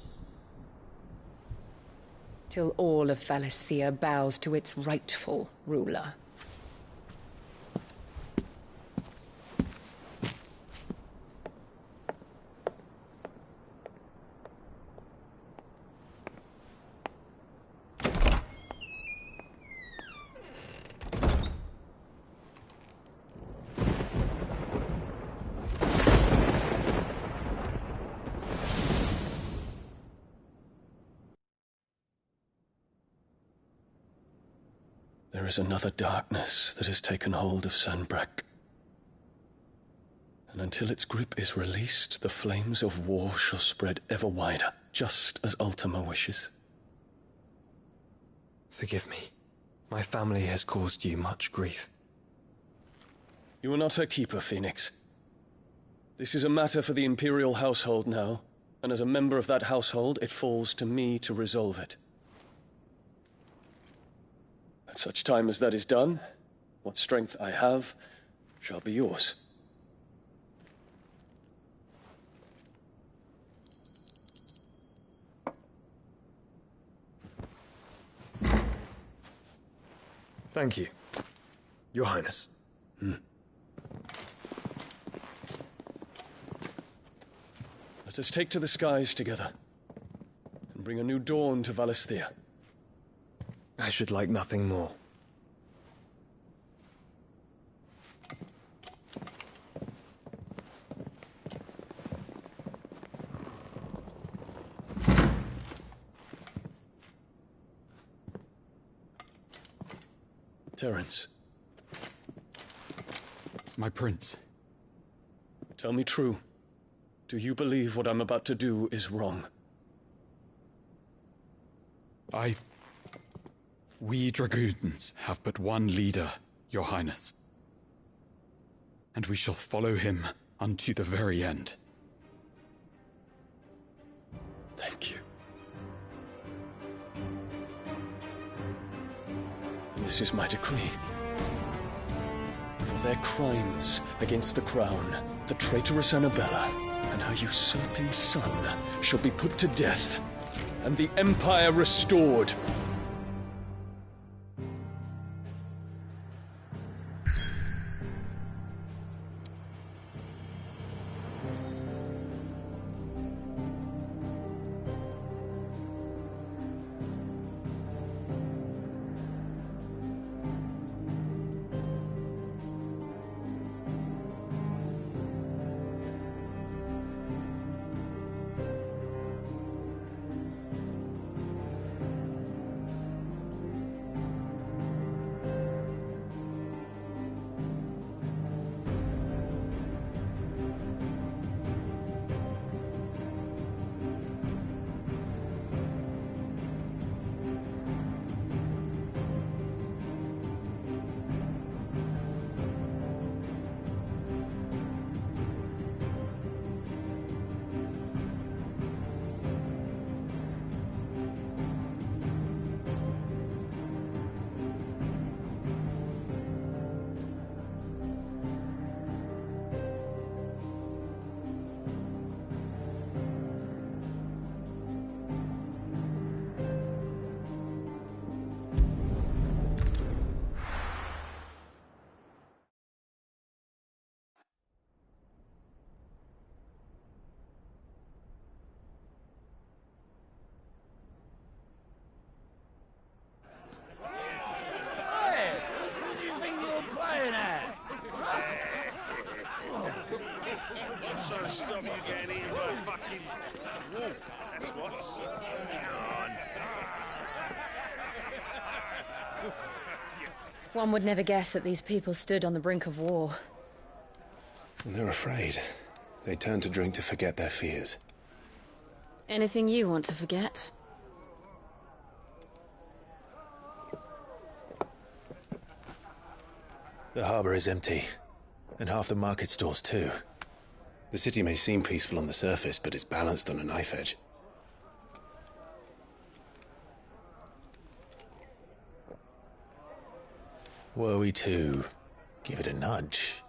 Till all of Valisthea bows to its rightful ruler. There is another darkness that has taken hold of Sanbreque. And until its grip is released, the flames of war shall spread ever wider, just as Ultima wishes. Forgive me. My family has caused you much grief. You are not her keeper, Phoenix. This is a matter for the Imperial household now, and as a member of that household, it falls to me to resolve it. At such time as that is done, what strength I have shall be yours. Thank you, Your Highness. Let us take to the skies together, and bring a new dawn to Valisthea. I should like nothing more. Terence. My prince. Tell me true. Do you believe what I'm about to do is wrong? We dragoons have but one leader, Your Highness. And we shall follow him unto the very end. Thank you. And this is my decree. For their crimes against the crown, the traitorous Annabella and her usurping son shall be put to death, and the Empire restored. Stop you getting eaten by a fucking wolf, that's what. Come on. One would never guess that these people stood on the brink of war. And they're afraid. They turn to drink to forget their fears. Anything you want to forget? The harbor is empty, and half the market stalls too. The city may seem peaceful on the surface, but it's balanced on a knife edge. Were we to give it a nudge,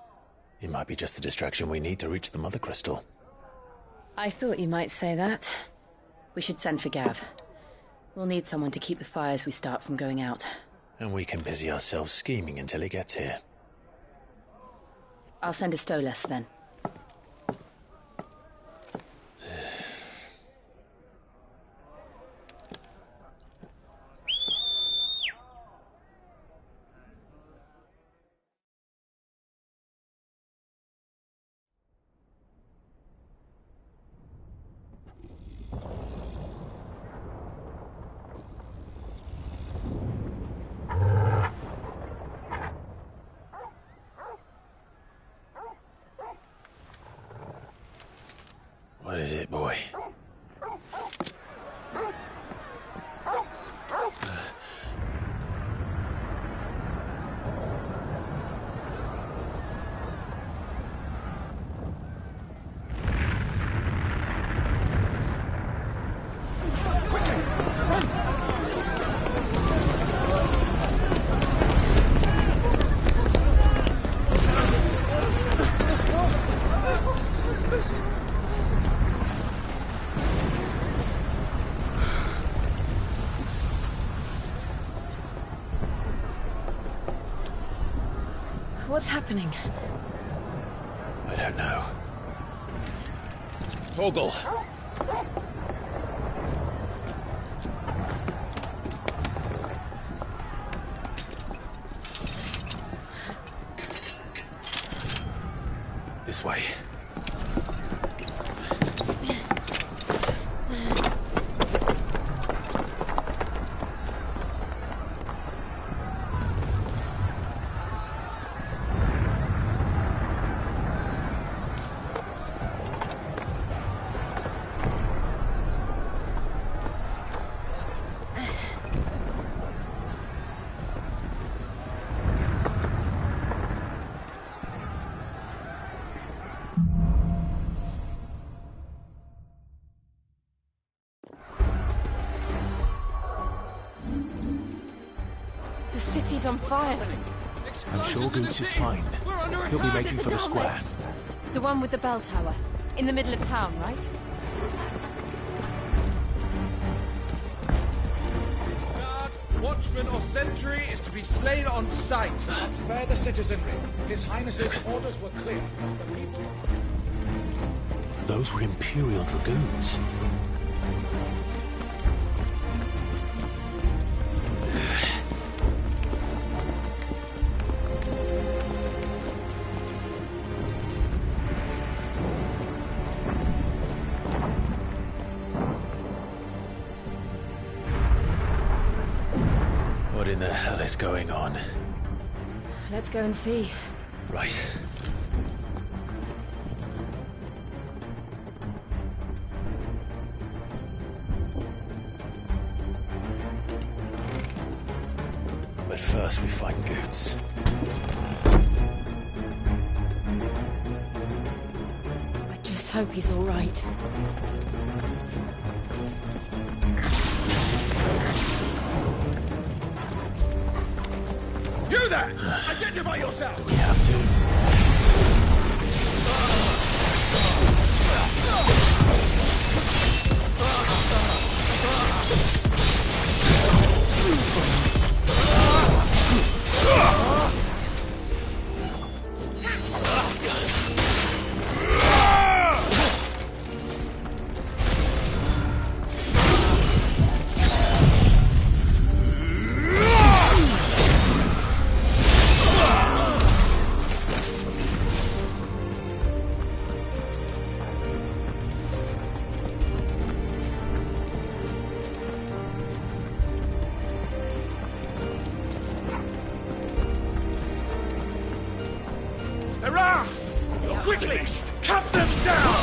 it might be just the distraction we need to reach the Mother Crystal. I thought you might say that. We should send for Gav. We'll need someone to keep the fires we start from going out. And we can busy ourselves scheming until he gets here. I'll send a Stolas then. What is it, boy? What's happening? I don't know. Torgal! This way. The city's on fire. I'm sure Goots is fine. He'll be making for the square. The one with the bell tower. In the middle of town, right? Guard, watchman or sentry is to be slain on sight. Spare the citizenry. His Highness's orders were clear. The people... Those were Imperial Dragoons. What in the hell is going on? Let's go and see. Right. But first we find Goots. I just hope he's all right. You there! Identify yourself! Do we have to? Hurrah! Quickly! Cut them down!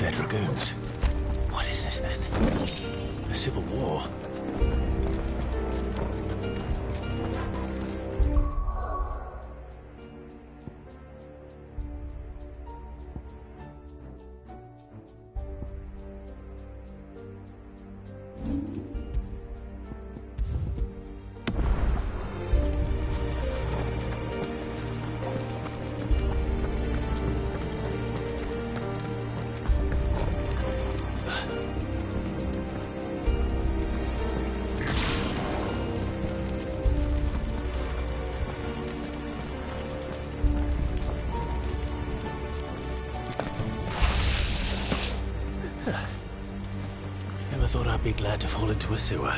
They're dragoons. What is this then? A civil war? Never thought I'd be glad to fall into a sewer.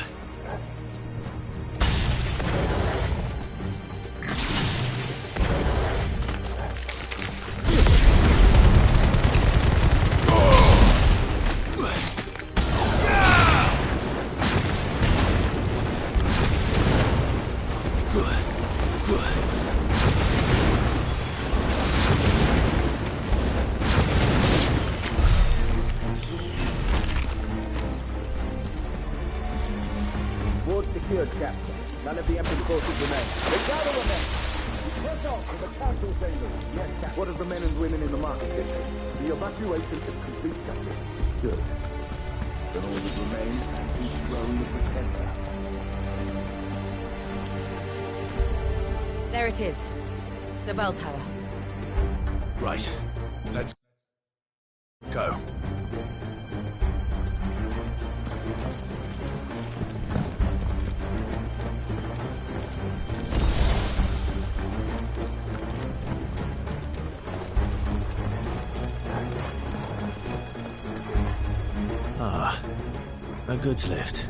Secured, Captain. None of the Emperor's forces remain. They gather the men! Press on to the council chambers. Yes, Captain. What of the men and women in the market district? The evacuation is complete, Captain. Good. Then all that remains is each throne of the center. There it is. The bell tower. Right. Let's go. Ah, a goods lift.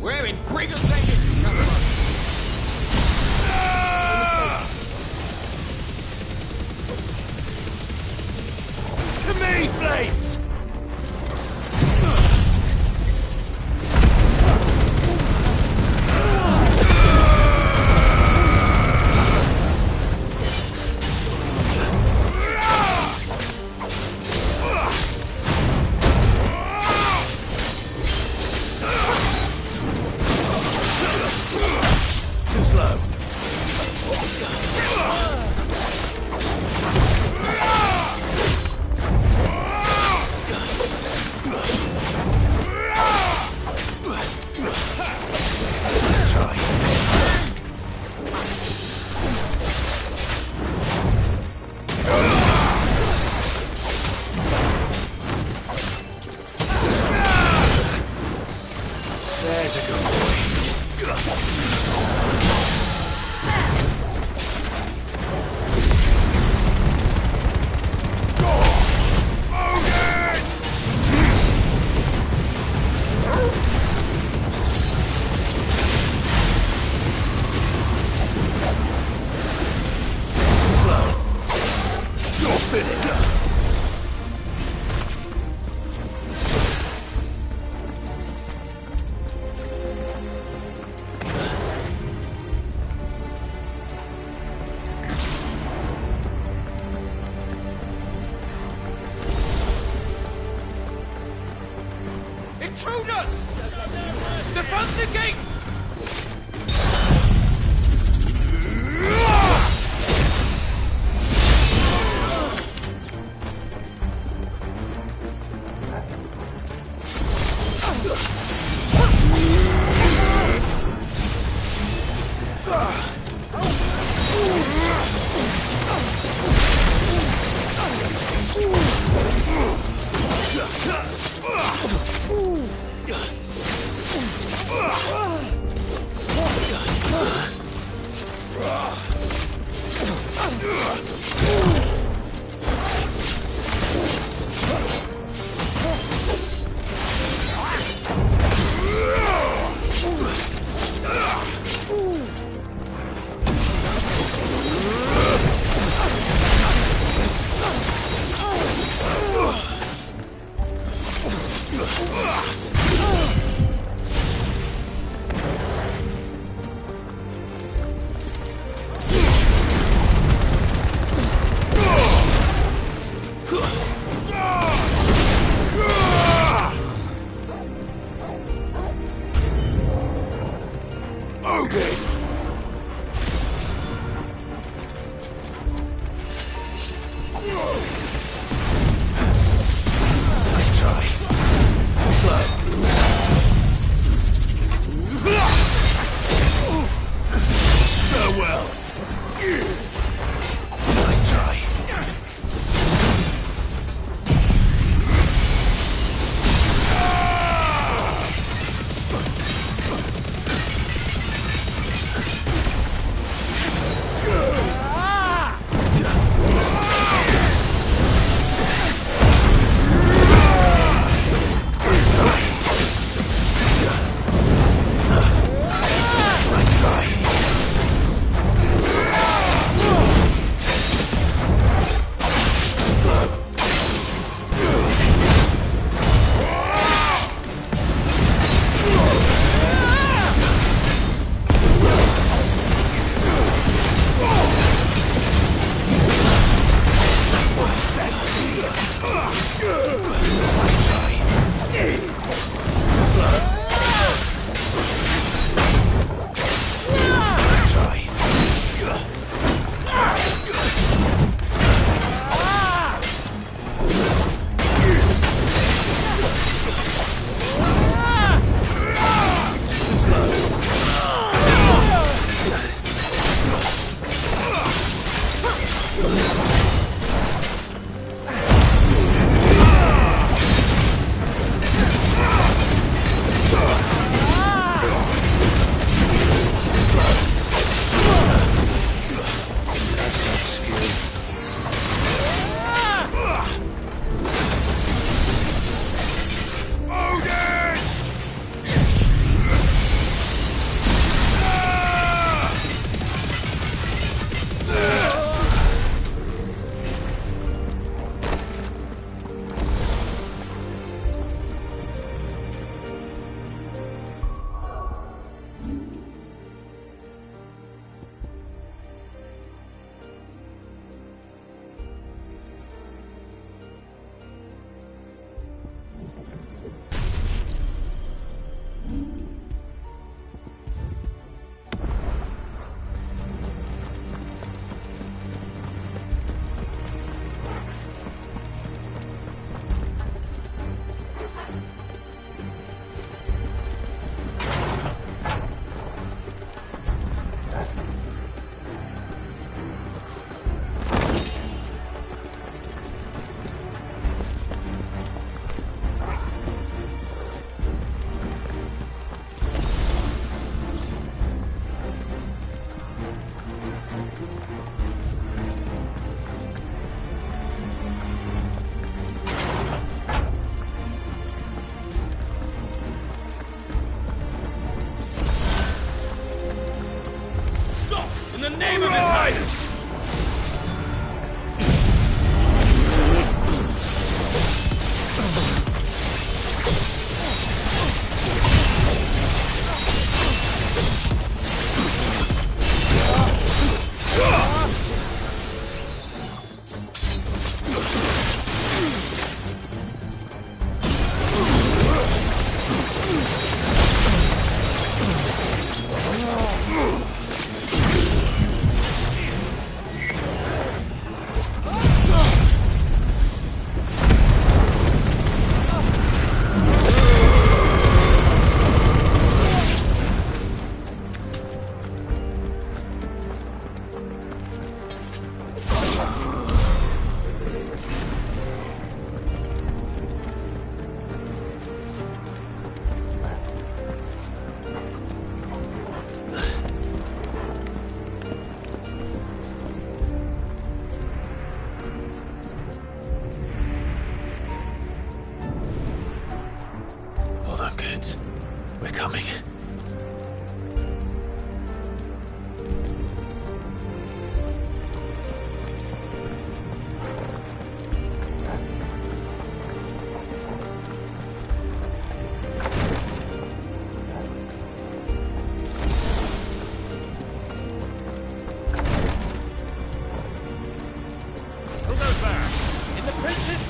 We're in Brigger's Naked! To me, Flames! Too slow. Let's try. There's a good boy. Too slow. You're finished. Intruders! Defend the gates!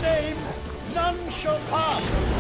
name, none shall pass.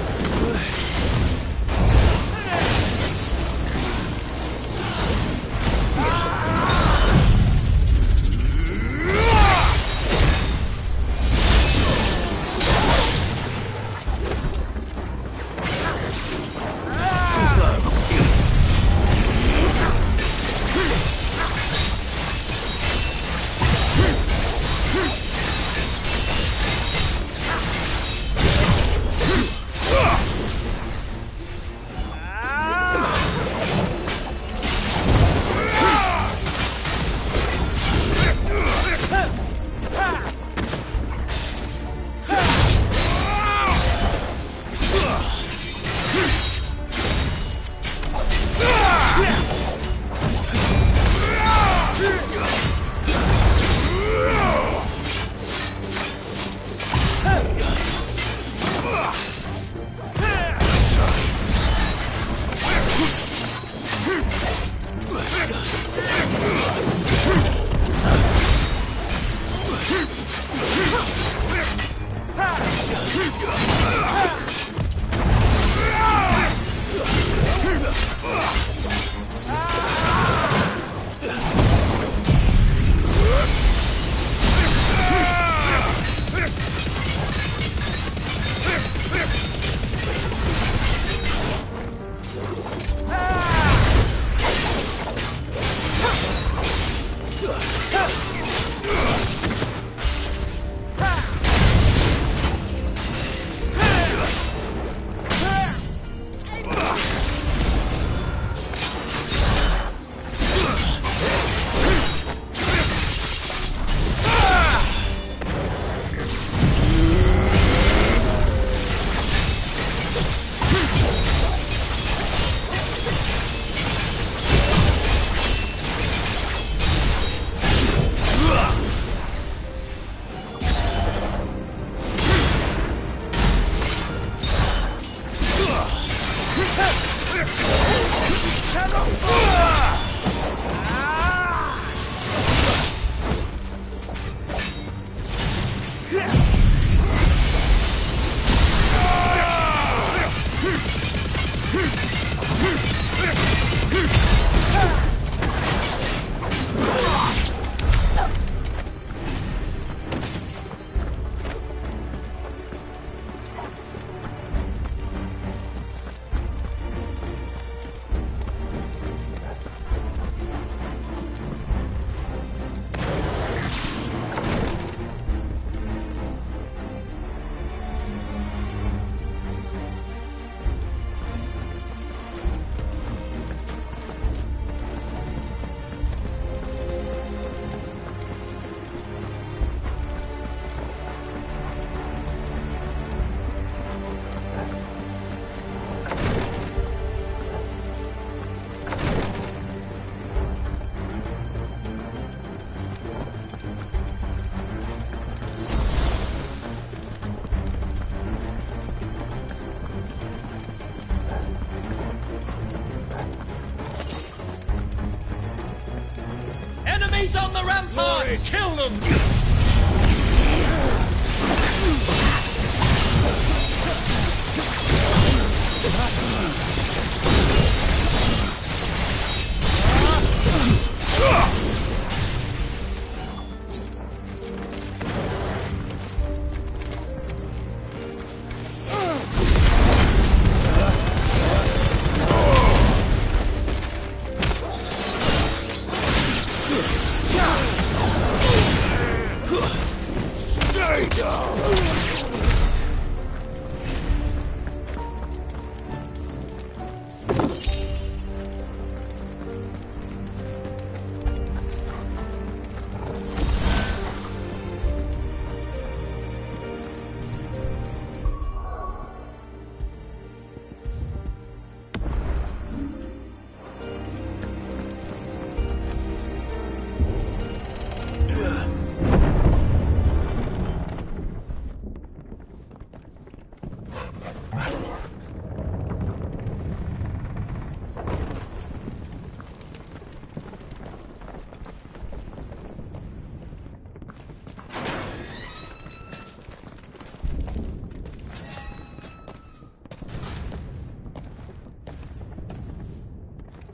Enemies on the ramparts! Kill them!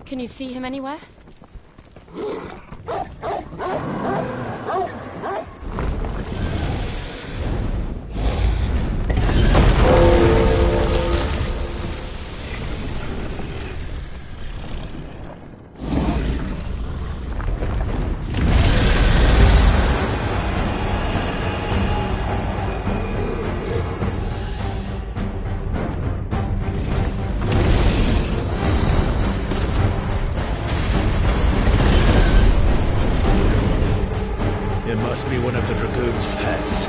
Can you see him anywhere? It must be one of the Dragoon's pets.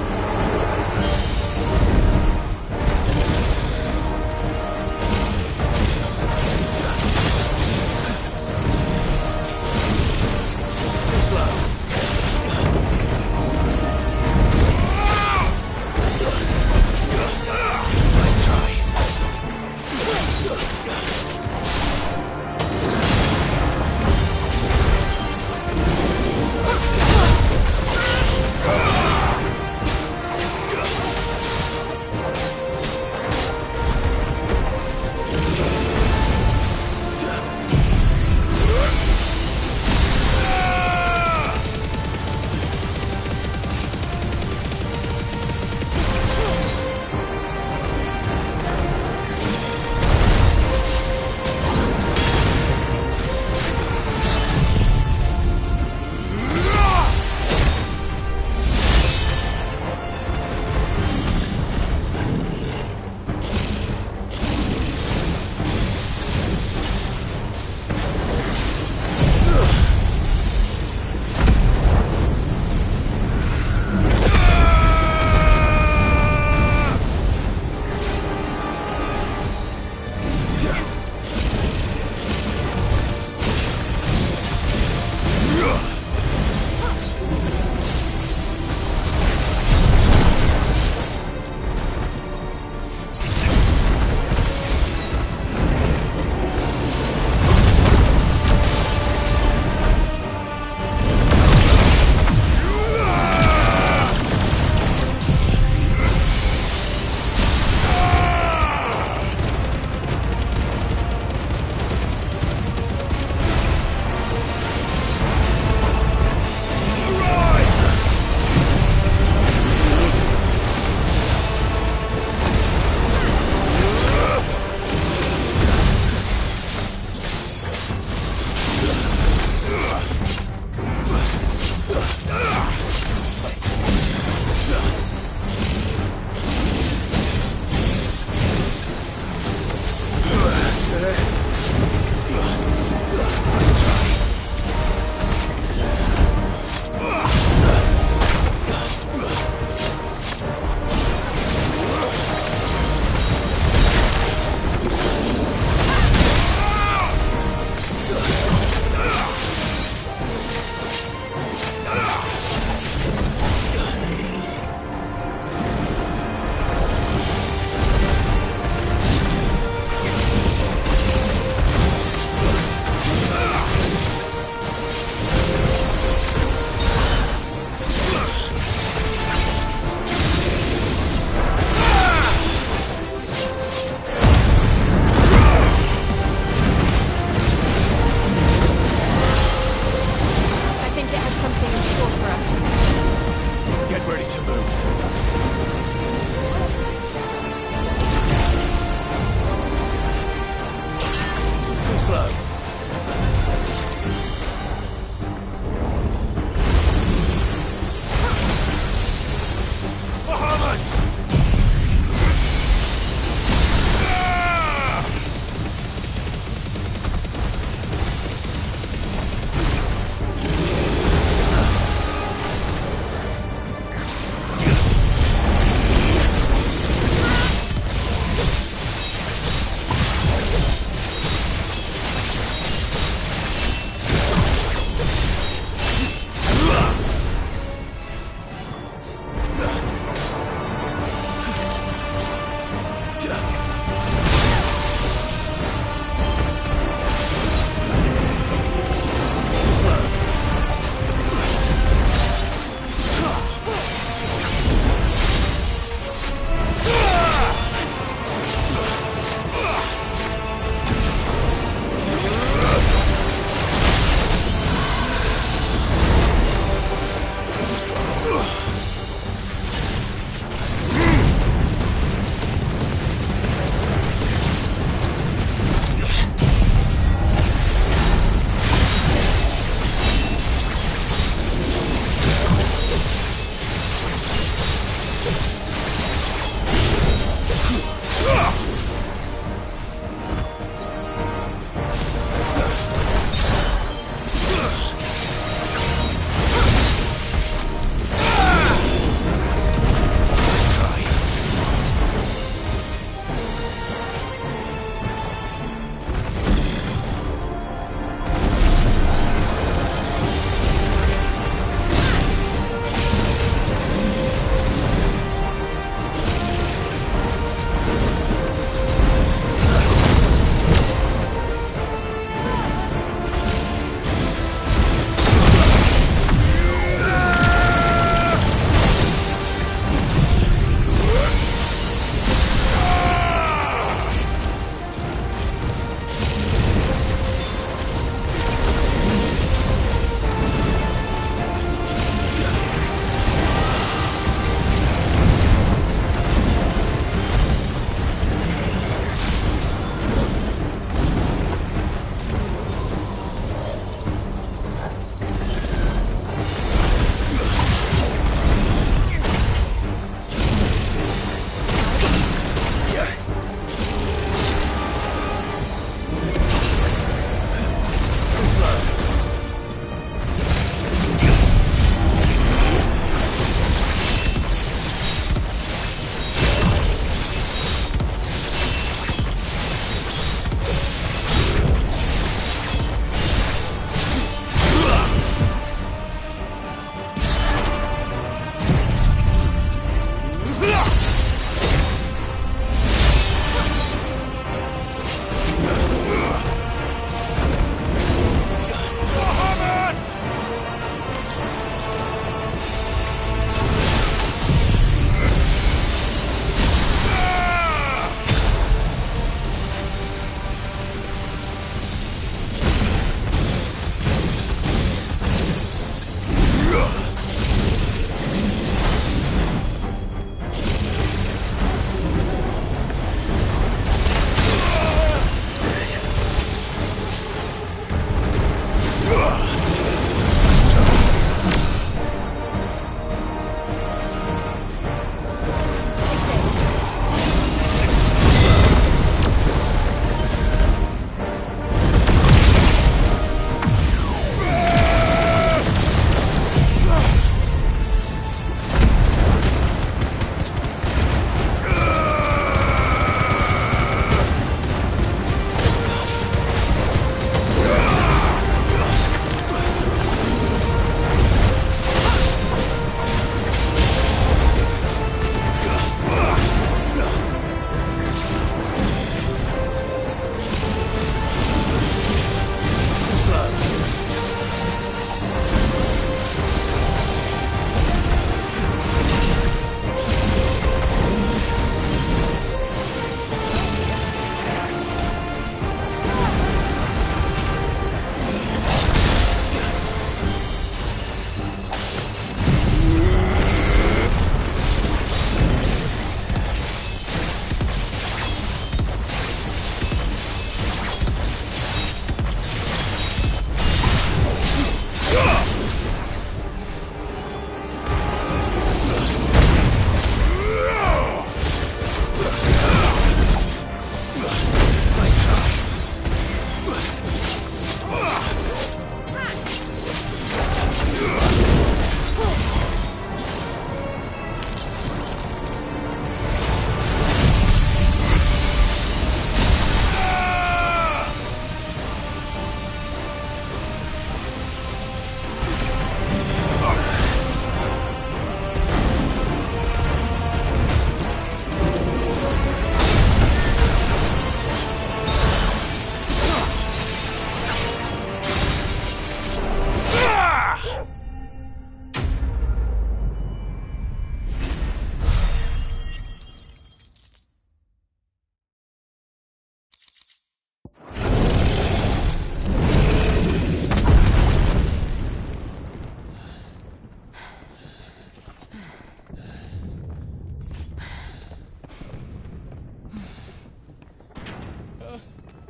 Too slow. Nice try.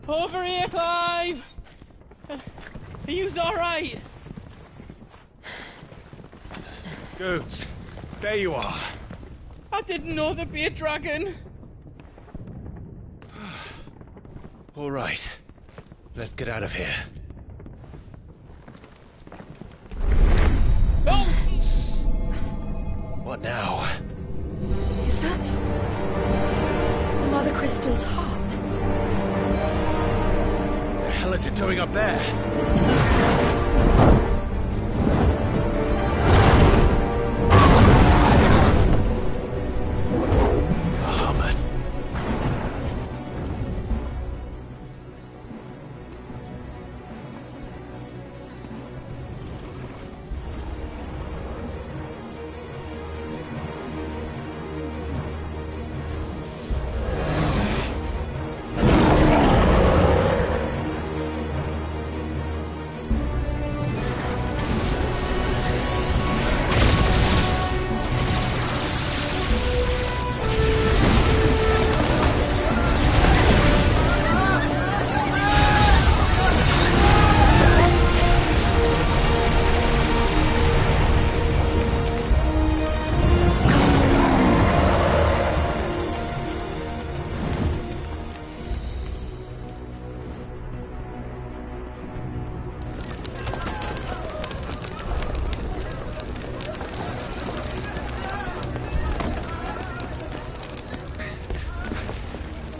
Over here, Clive! Are you alright? Goats, there you are. I didn't know there'd be a dragon. All right, let's get out of here. Oh! What now? Is that Mother Crystal's heart? What the hell is it doing up there? Bahamut.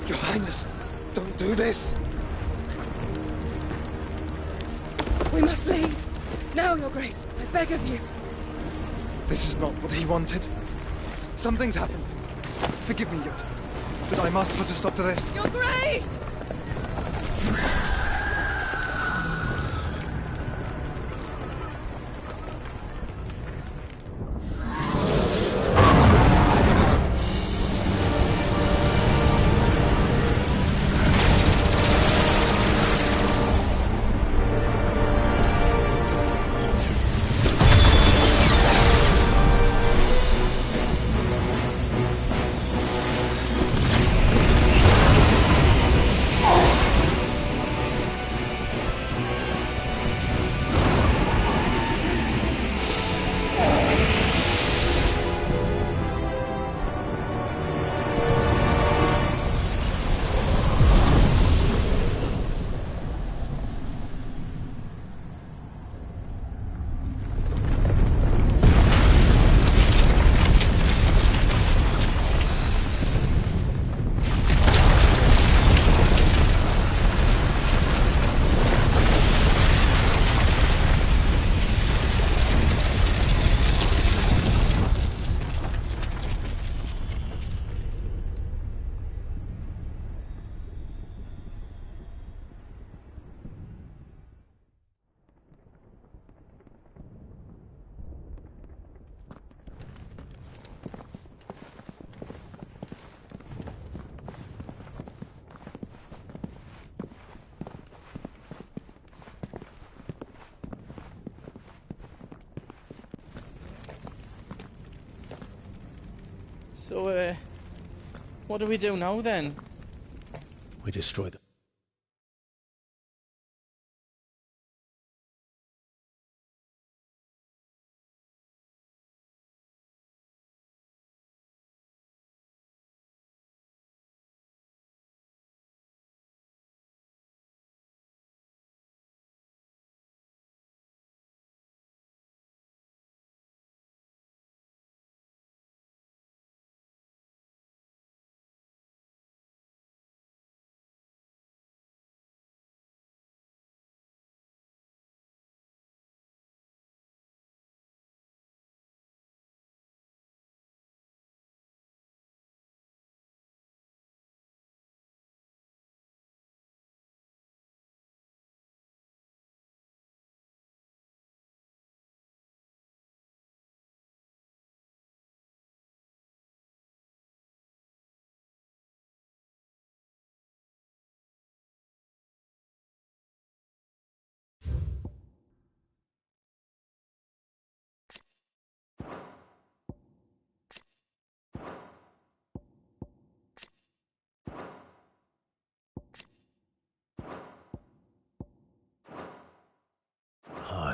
Your Highness, don't do this. We must leave. Now, Your Grace. I beg of you. This is not what he wanted. Something's happened. Forgive me, Yod, but I must put a stop to this. Your Grace! So, what do we do now then? We destroy them.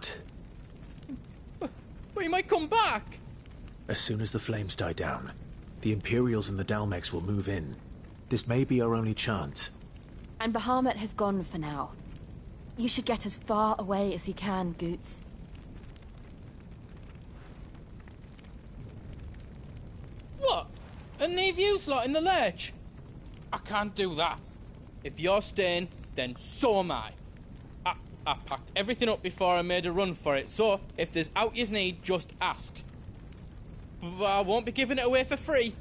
flood. We might come back! As soon as the flames die down, the Imperials and the Dalmex will move in. This may be our only chance. And Bahamut has gone for now. You should get as far away as you can, Goots. What? And leave you lot in the lurch? I can't do that. If you're staying, then so am I. I packed everything up before I made a run for it, so if there's out yous need, just ask. But I won't be giving it away for free.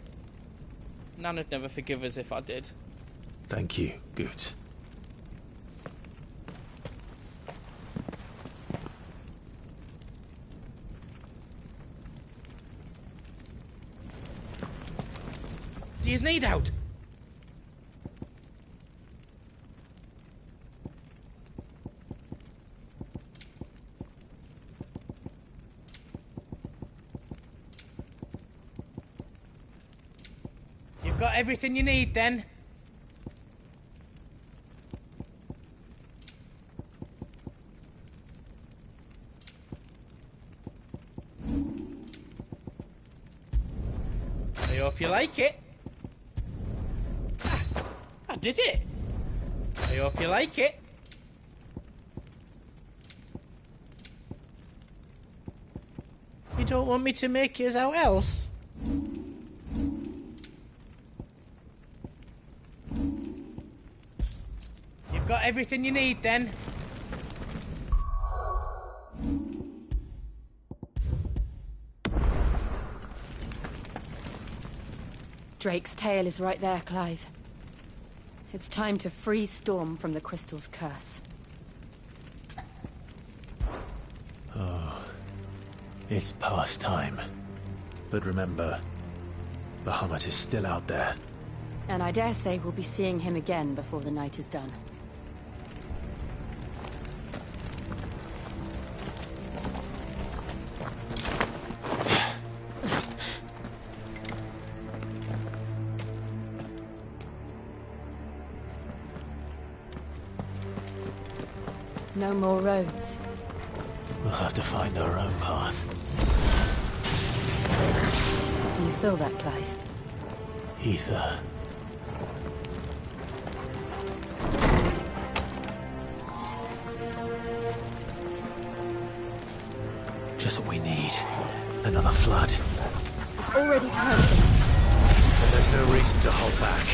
Nan'd never forgive us if I did. Thank you, Goots. Do yous need out? You've got everything you need, then? I hope you like it. I did it. I hope you like it. You don't want me to make yours out else? You've got everything you need, then? Drake's tail is right there, Clive. It's time to free Storm from the Crystal's curse. Oh, it's past time. But remember, Bahamut is still out there. And I dare say we'll be seeing him again before the night is done. No more roads. We'll have to find our own path. Do you feel that, Clive? Ether. Just what we need. Another flood. It's already turned. Then there's no reason to hold back.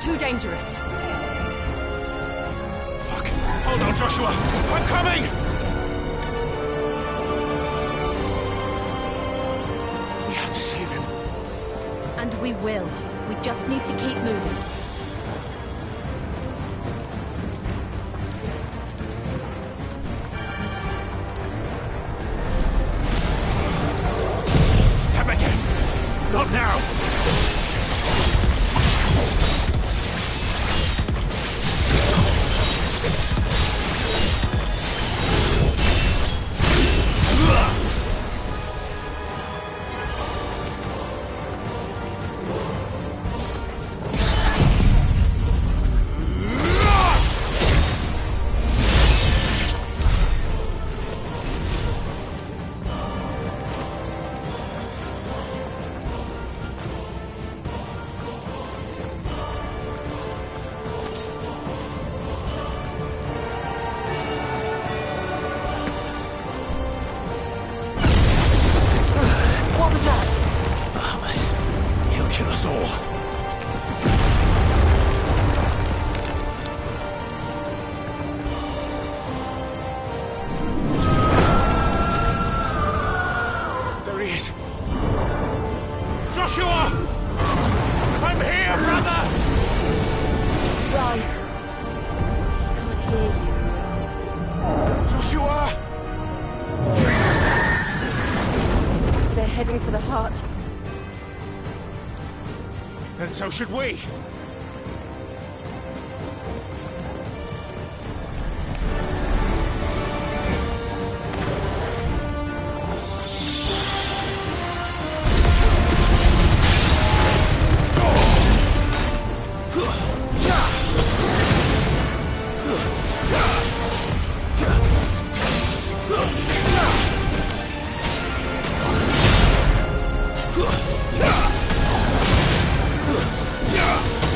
Too dangerous. Fuck. Hold on, Joshua. I'm coming! We have to save him. And we will. We just need to keep moving. Come again. Not now. For the heart. And so should we. Yeah!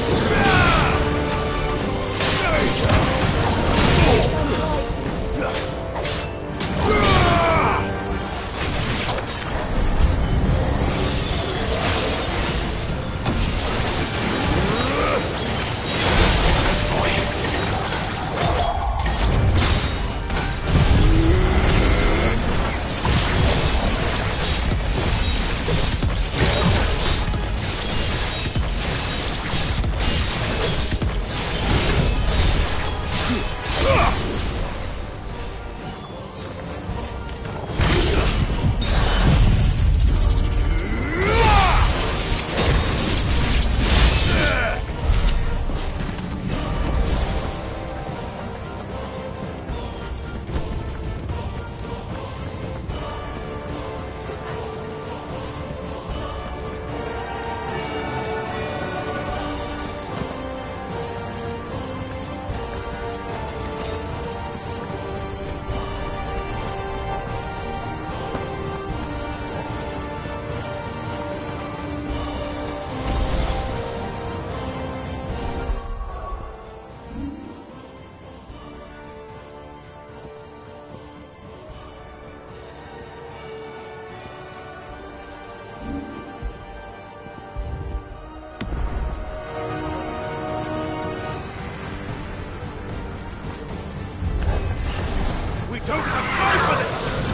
Don't have time for this!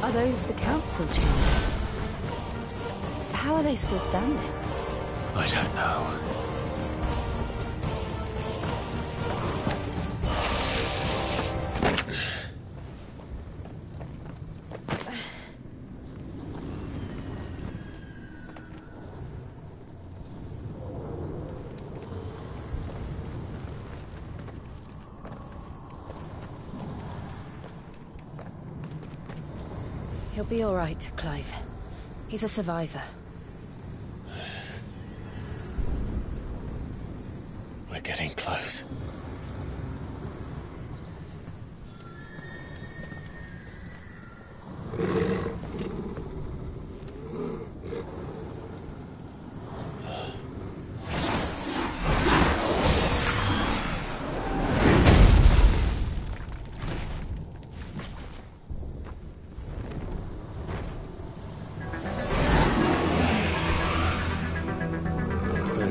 Are those the council chambers? How are they still standing? I don't know. He'll be all right, Clive. He's a survivor. We're getting close.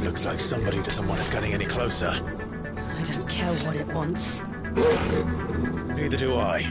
Looks like somebody doesn't want us getting any closer. I don't care what it wants. Neither do I.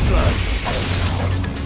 Slow.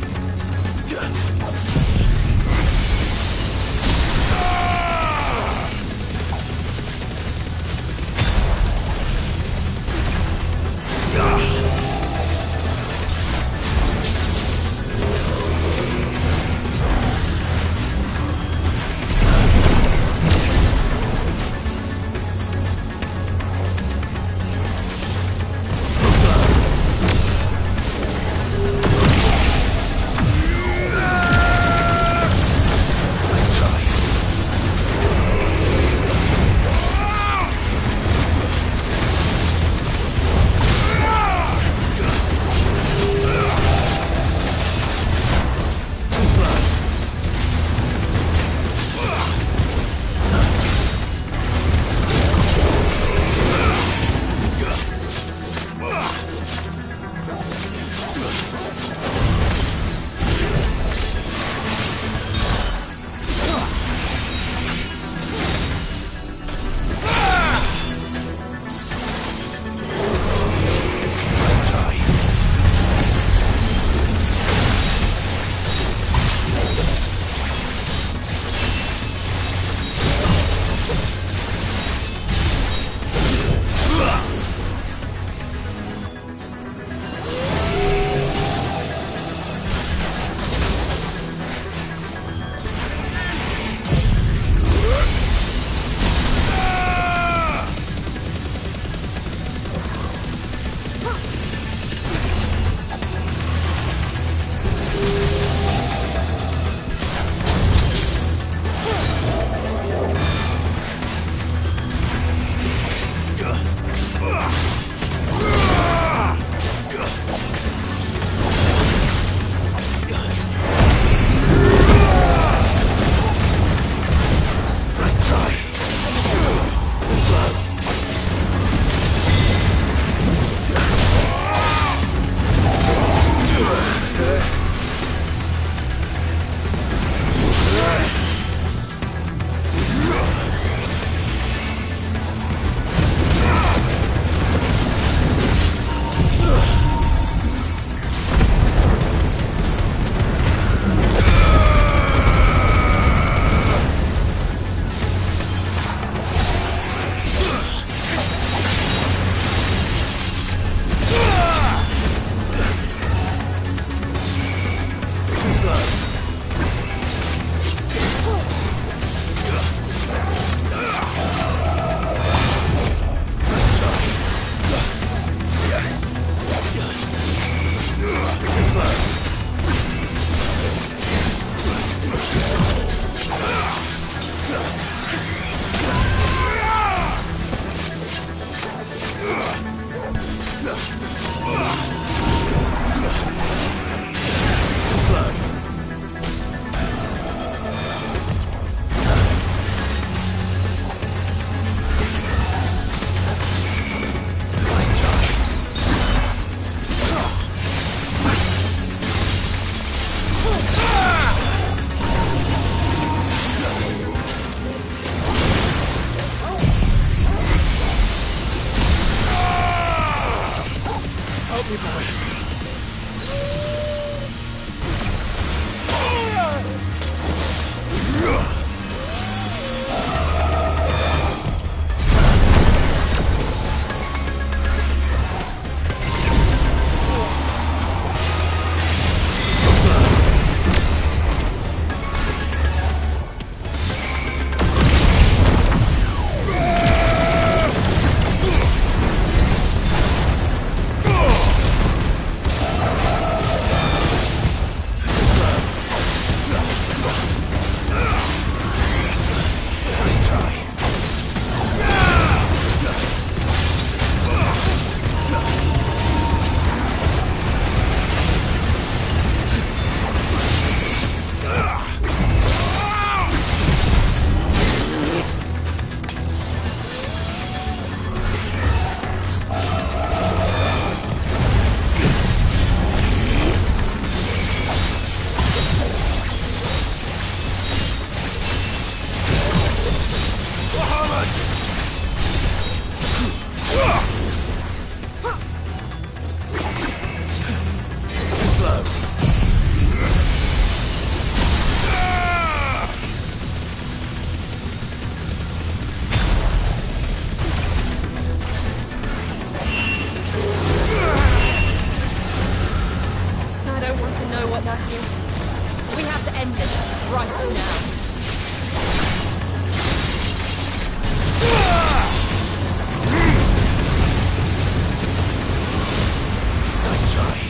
to know what that is? We have to end this right now. Nice try.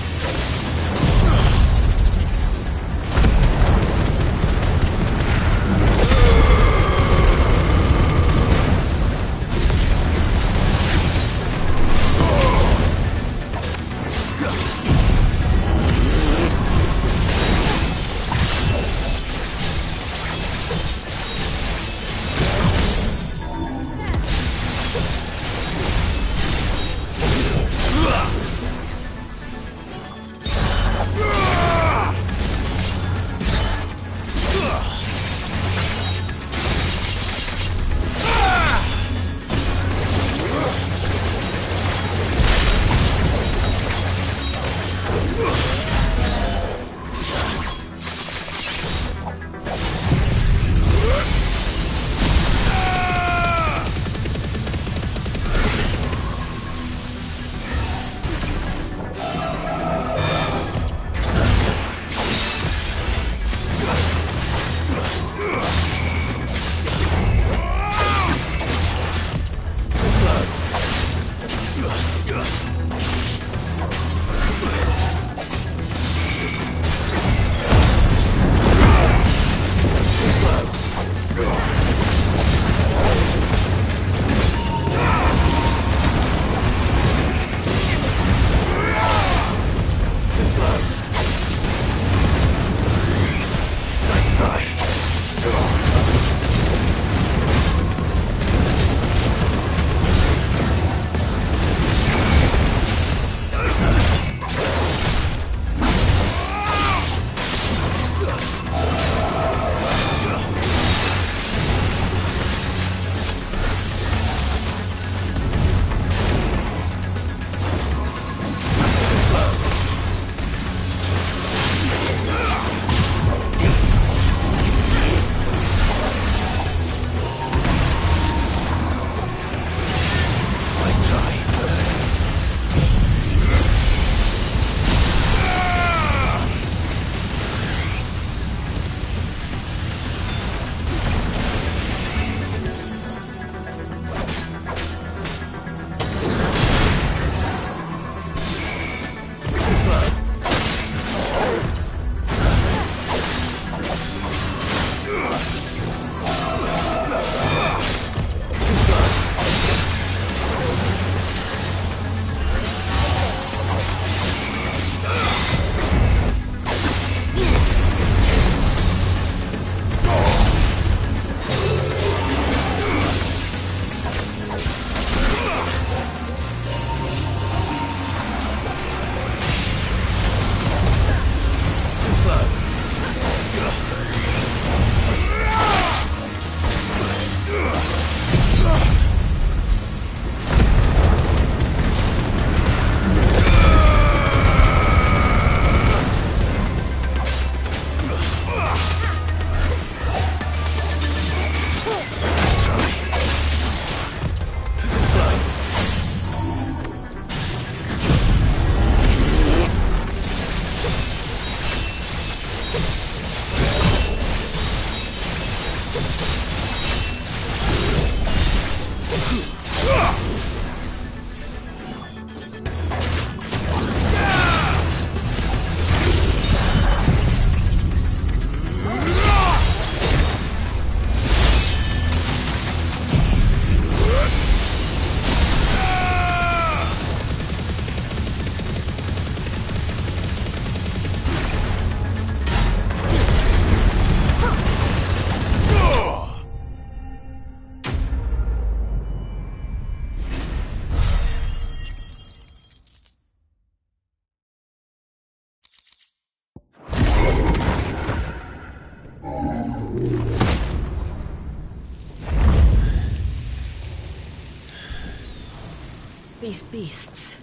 These beasts,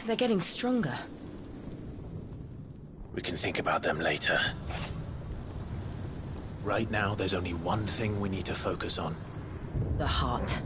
they're getting stronger. We can think about them later. Right now, there's only one thing we need to focus on. The heart.